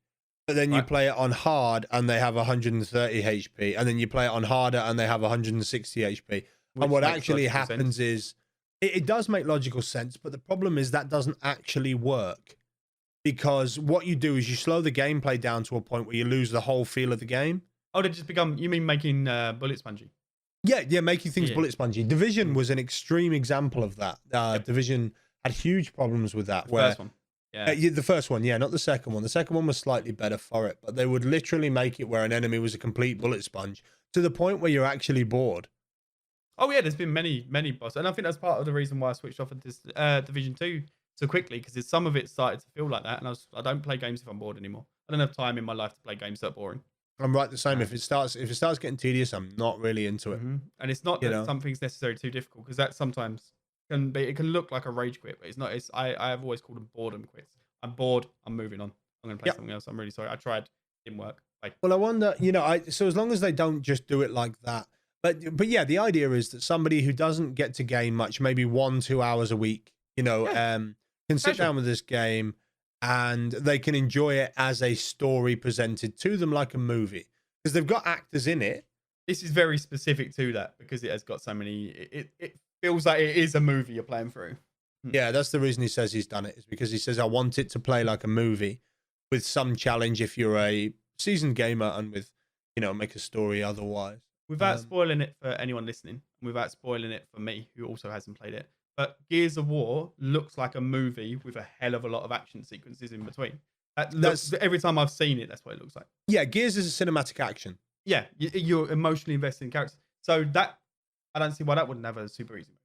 A: but then you play it on hard and they have 130 HP, and then you play it on harder and they have 160 HP. And what actually happens is it does make logical sense, but the problem is that doesn't actually work. Because what you do is you slow the gameplay down to a point where you lose the whole feel of the game.
B: Oh, they just become, you mean making bullet spongy?
A: Yeah, making things bullet spongy. Division was an extreme example of that. Division had huge problems with that.
B: First one. Yeah.
A: The first one, not the second one. The second one was slightly better for it, but they would literally make it where an enemy was a complete bullet sponge to the point where you're actually bored.
B: Oh yeah, there's been many bosses, and I think that's part of the reason why I switched off of this Division 2 so quickly, because some of it started to feel like that, and I don't play games if I'm bored anymore. I don't have time in my life to play games that are boring.
A: I'm right the same. If it starts getting tedious, I'm not really into it.
B: And it's not that something's necessarily too difficult, because that sometimes can look like a rage quit, but it's not. I have always called them boredom quits. I'm bored. I'm moving on. I'm going to play something else. I'm really sorry. I tried. Didn't work. Bye.
A: Well, I wonder. So as long as they don't just do it like that, but yeah, the idea is that somebody who doesn't get to game much, maybe 1-2 hours a week, can sit down with this game and they can enjoy it as a story presented to them like a movie, because they've got actors in it.
B: This is very specific to that, because it has got so many. It feels like it is a movie you're playing through.
A: Yeah, that's the reason he says he's done it, is because he says, I want it to play like a movie with some challenge if you're a seasoned gamer and with, make a story otherwise.
B: Without spoiling it for anyone listening, without spoiling it for me, who also hasn't played it, but Gears of War looks like a movie with a hell of a lot of action sequences in between. Every time I've seen it, that's what it looks like.
A: Yeah, Gears is a cinematic action.
B: Yeah, you're emotionally invested in characters. So that, I don't see why that wouldn't have a super easy mode.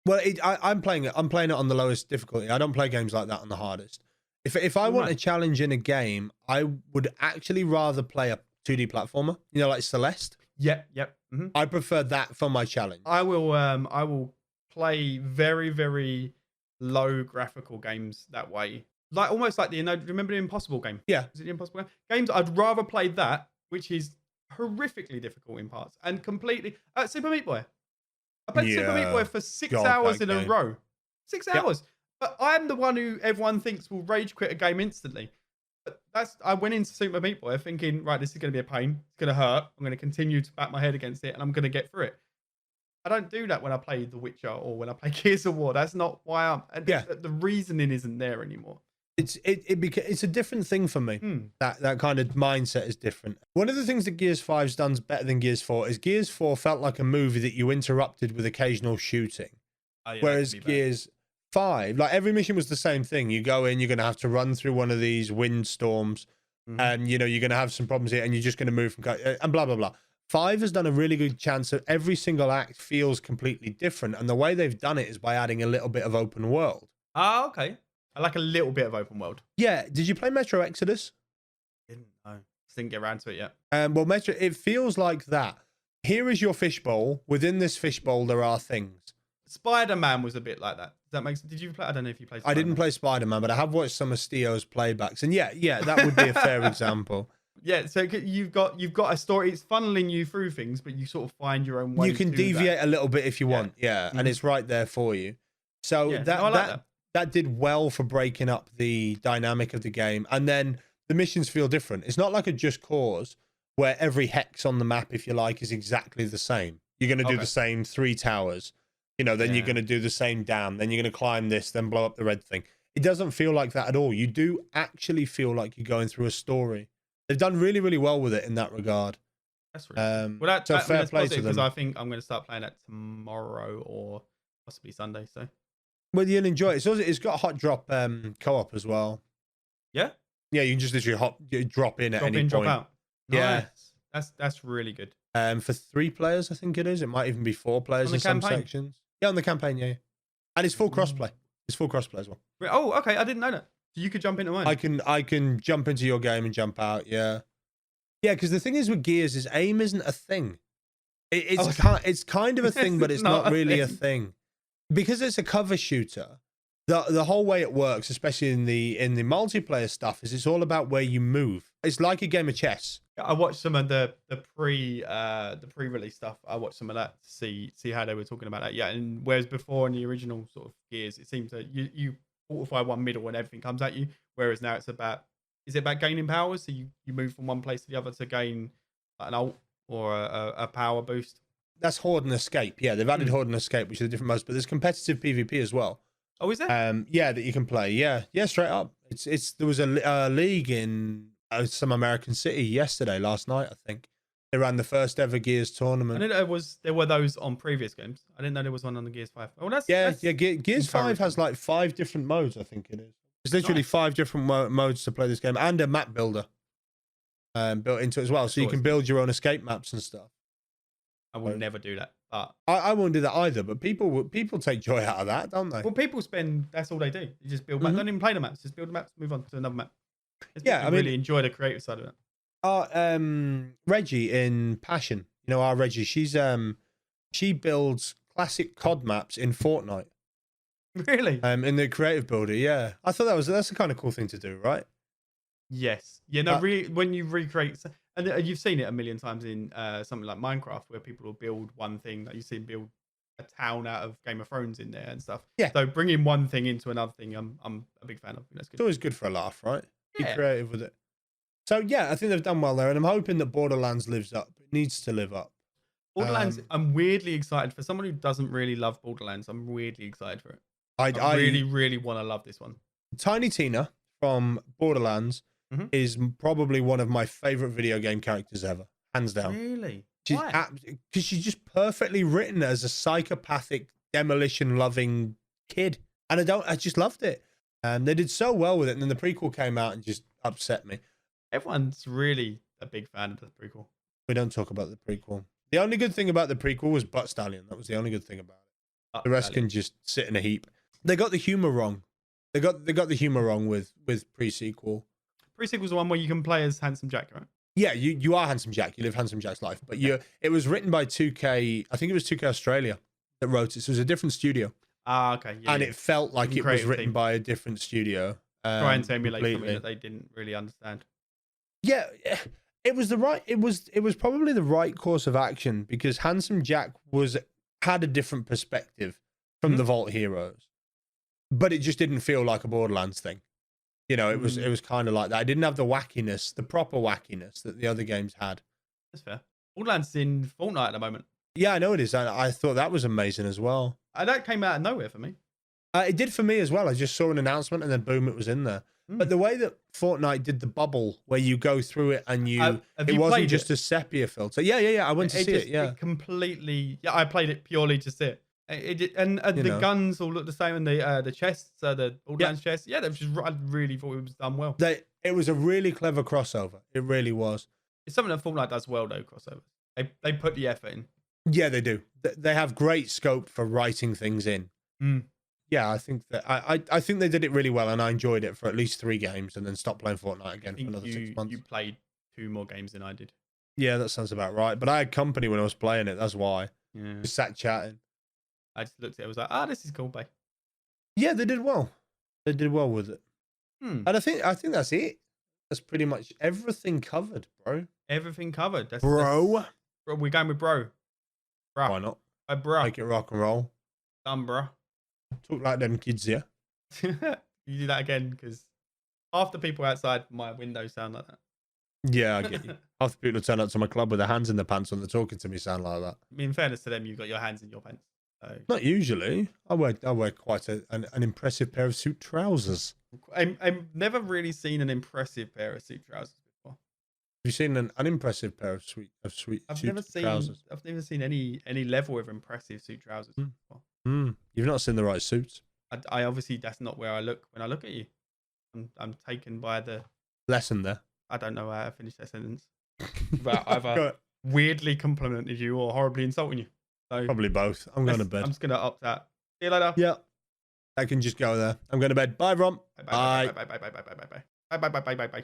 A: Well, I'm playing it on the lowest difficulty. I don't play games like that on the hardest. If I want a challenge in a game, I would actually rather play a 2D platformer, like Celeste.
B: Yep.
A: I prefer that for my challenge.
B: I will play very, very low graphical games that way. Like almost like remember the Impossible game?
A: Yeah.
B: Is it the Impossible game? Games, I'd rather play that, which is horrifically difficult in parts and completely. Super Meat Boy. I played Super Meat Boy for 6 hours in a row. 6 hours. But I'm the one who everyone thinks will rage quit a game instantly. But I went into Super Meat Boy thinking, right, this is going to be a pain. It's going to hurt. I'm going to continue to bat my head against it, and I'm going to get through it. I don't do that when I play The Witcher or when I play Gears of War. That's not why the reasoning isn't there anymore.
A: It's a different thing for me. That kind of mindset is different. One of the things that Gears 5's done better than Gears 4 is Gears 4 felt like a movie that you interrupted with occasional shooting. Whereas Gears 5, like every mission was the same thing. You go in, you're going to have to run through one of these windstorms, and you're going to have some problems here, and you're just going to move from and blah blah blah. 5 has done a really good chance that every single act feels completely different, and the way they've done it is by adding a little bit of open world.
B: Oh, okay. I like a little bit of open world.
A: Yeah. Did you play Metro Exodus?
B: Didn't know. Didn't get around to it yet.
A: Well, Metro, it feels like that. Here is your fishbowl. Within this fishbowl, there are things.
B: Spider-Man was a bit like that. Does that make sense? Did you play? I don't know if you played Spider-Man.
A: I didn't play Spider-Man, but I have watched some of Steo's playbacks, and yeah, that would be a fair example.
B: Yeah, so you've got a story. It's funneling you through things, but you sort of find your own way.
A: You can deviate a little bit if you want, and it's right there for you. So that did well for breaking up the dynamic of the game, and then the missions feel different. It's not like a Just Cause where every hex on the map, if you like, is exactly the same. You're going to do the same 3 towers. Then you're going to do the same dam. Then you're going to climb this, then blow up the red thing. It doesn't feel like that at all. You do actually feel like you're going through a story. They've done really, really well with it in that regard.
B: That's really well. That's fair play to them, because I think I'm going to start playing that tomorrow or possibly Sunday. So,
A: well, you'll enjoy it. It's got a hot drop co-op as well.
B: Yeah,
A: you can just literally drop in at any point.
B: Drop out.
A: Yeah,
B: nice. That's really good.
A: For 3 players, I think it is. It might even be 4 players in some sections. Yeah, on the campaign, yeah. And it's full crossplay. It's full crossplay as well.
B: Oh, okay. I didn't know that. So you could jump into mine.
A: I can jump into your game and jump out. Yeah, because the thing is with Gears is aim isn't a thing. It's kind of a thing, but it's not really a thing because it's a cover shooter. The whole way it works, especially in the multiplayer stuff, is it's all about where you move. It's like a game of chess.
B: I watched some of the pre-release stuff. I watched some of that to see how they were talking about that. Yeah, and whereas before in the original sort of Gears, it seems that you fortify one middle and everything comes at you. Whereas now is it about gaining powers? So you move from one place to the other to gain an ult or a power boost.
A: That's Horde and Escape. Yeah, they've added Horde and Escape, which are the different modes, but there's competitive PvP as well.
B: Oh, is there?
A: That you can play. Yeah, straight up. There was a league in some American city last night, I think. They ran the first ever Gears tournament.
B: I didn't know there were those on previous games. I didn't know there was one on the Gears 5. Oh, that's
A: Gears 5 has like 5 different modes, I think it is. There's literally 5 different modes to play this game and a map builder built into it as well. So you can build your own escape maps and stuff.
B: I will never do that. But
A: I won't do that either, but people take joy out of that, don't they?
B: Well, people that's all they do. You just build maps. Don't even play the maps. Just build the maps, move on to another map. I really enjoy the creative side of it.
A: Reggie in Passion, our Reggie, she builds classic COD maps in Fortnite.
B: Really?
A: In the creative builder, yeah. I thought that's a kind of cool thing to do, right?
B: Yes. When you recreate, and you've seen it a million times in something like Minecraft, where people will build one thing that you see build a town out of Game of Thrones in there and stuff.
A: Yeah.
B: So bringing one thing into another thing, I'm a big fan of. That's good.
A: It's always good for a laugh, right? Be creative with it. So yeah, I think they've done well there, and I'm hoping that Borderlands lives up. It needs to live up.
B: Borderlands, I'm weirdly excited for someone who doesn't really love Borderlands. I'm weirdly excited for it. I really want to love this one.
A: Tiny Tina from Borderlands is probably one of my favorite video game characters ever, hands down.
B: Really?
A: Why? Because she's just perfectly written as a psychopathic, demolition-loving kid, and I just loved it. And they did so well with it, and then the prequel came out and just upset me.
B: Everyone's really a big fan of the prequel.
A: We don't talk about the prequel. The only good thing about the prequel was Butt Stallion. That was the only good thing about it. The rest can just sit in a heap. They got the humor wrong. They got the humor wrong with pre-sequel.
B: Pre-sequel's the one where you can play as Handsome Jack, right?
A: Yeah, you are Handsome Jack. You live Handsome Jack's life. But it was written by 2K. I think it was 2K Australia that wrote it. So it was a different studio.
B: Ah, okay. Yeah,
A: and it felt like it was written by a different studio.
B: Trying to emulate something that they didn't really understand.
A: Yeah, it was probably the right course of action, because Handsome Jack had a different perspective from the Vault Heroes, but it just didn't feel like a Borderlands thing. You know, it was kind of like that. It didn't have the wackiness, the proper wackiness that the other games had.
B: That's fair. Borderlands in Fortnite at the moment.
A: Yeah, I know it is. I thought that was amazing as well.
B: That came out of nowhere for me.
A: It did for me as well. I just saw an announcement and then boom, it was in there. But the way that Fortnite did the bubble where you go through it and it wasn't just a sepia filter. Yeah. I went to see it. Yeah,
B: it completely. Yeah, I played it purely to see it. The guns all look the same, and the chests, the Borderlands chests. Yeah, I really thought it was done well.
A: It was a really clever crossover. It really was.
B: It's something that Fortnite does well, though. Crossovers. They put the effort in.
A: Yeah, they do. They have great scope for writing things in. Yeah, I think that I think they did it really well, and I enjoyed it for at least 3 games, and then stopped playing Fortnite again for another 6 months.
B: You played 2 more games than I did.
A: Yeah, that sounds about right. But I had company when I was playing it. That's why.
B: Yeah.
A: Just sat chatting.
B: I just looked at it. I was like, this is cool, babe.
A: Yeah, they did well. They did well with it. And I think that's it. That's pretty much everything covered, bro.
B: Everything covered.
A: Bro,
B: we're going with bro.
A: Why not?
B: Bro.
A: Make it rock and roll.
B: Done, bro.
A: Talk like them kids, yeah.
B: You do that again, because half the people outside my window sound like that.
A: Yeah, I get you. Half the people who turn up to my club with their hands in their pants when they're talking to me sound like that.
B: I mean, in fairness to them, you've got your hands in your pants. So.
A: Not usually. I wear quite an impressive pair of suit trousers.
B: I've never really seen an impressive pair of suit trousers before.
A: Have you seen an unimpressive pair of suit trousers?
B: I've never seen any level of impressive suit trousers before.
A: You've not seen the right suits.
B: I obviously, that's not where I look when I look at you. I'm taken by the
A: lesson there.
B: I don't know how to finish that sentence. But I've weirdly complimented you or horribly insulting you. So
A: probably both. I'm going to bed.
B: I'm just going to opt out. See you later.
A: Yeah. I can just go there. I'm going to bed. Bye, Rom.
B: Bye. Bye.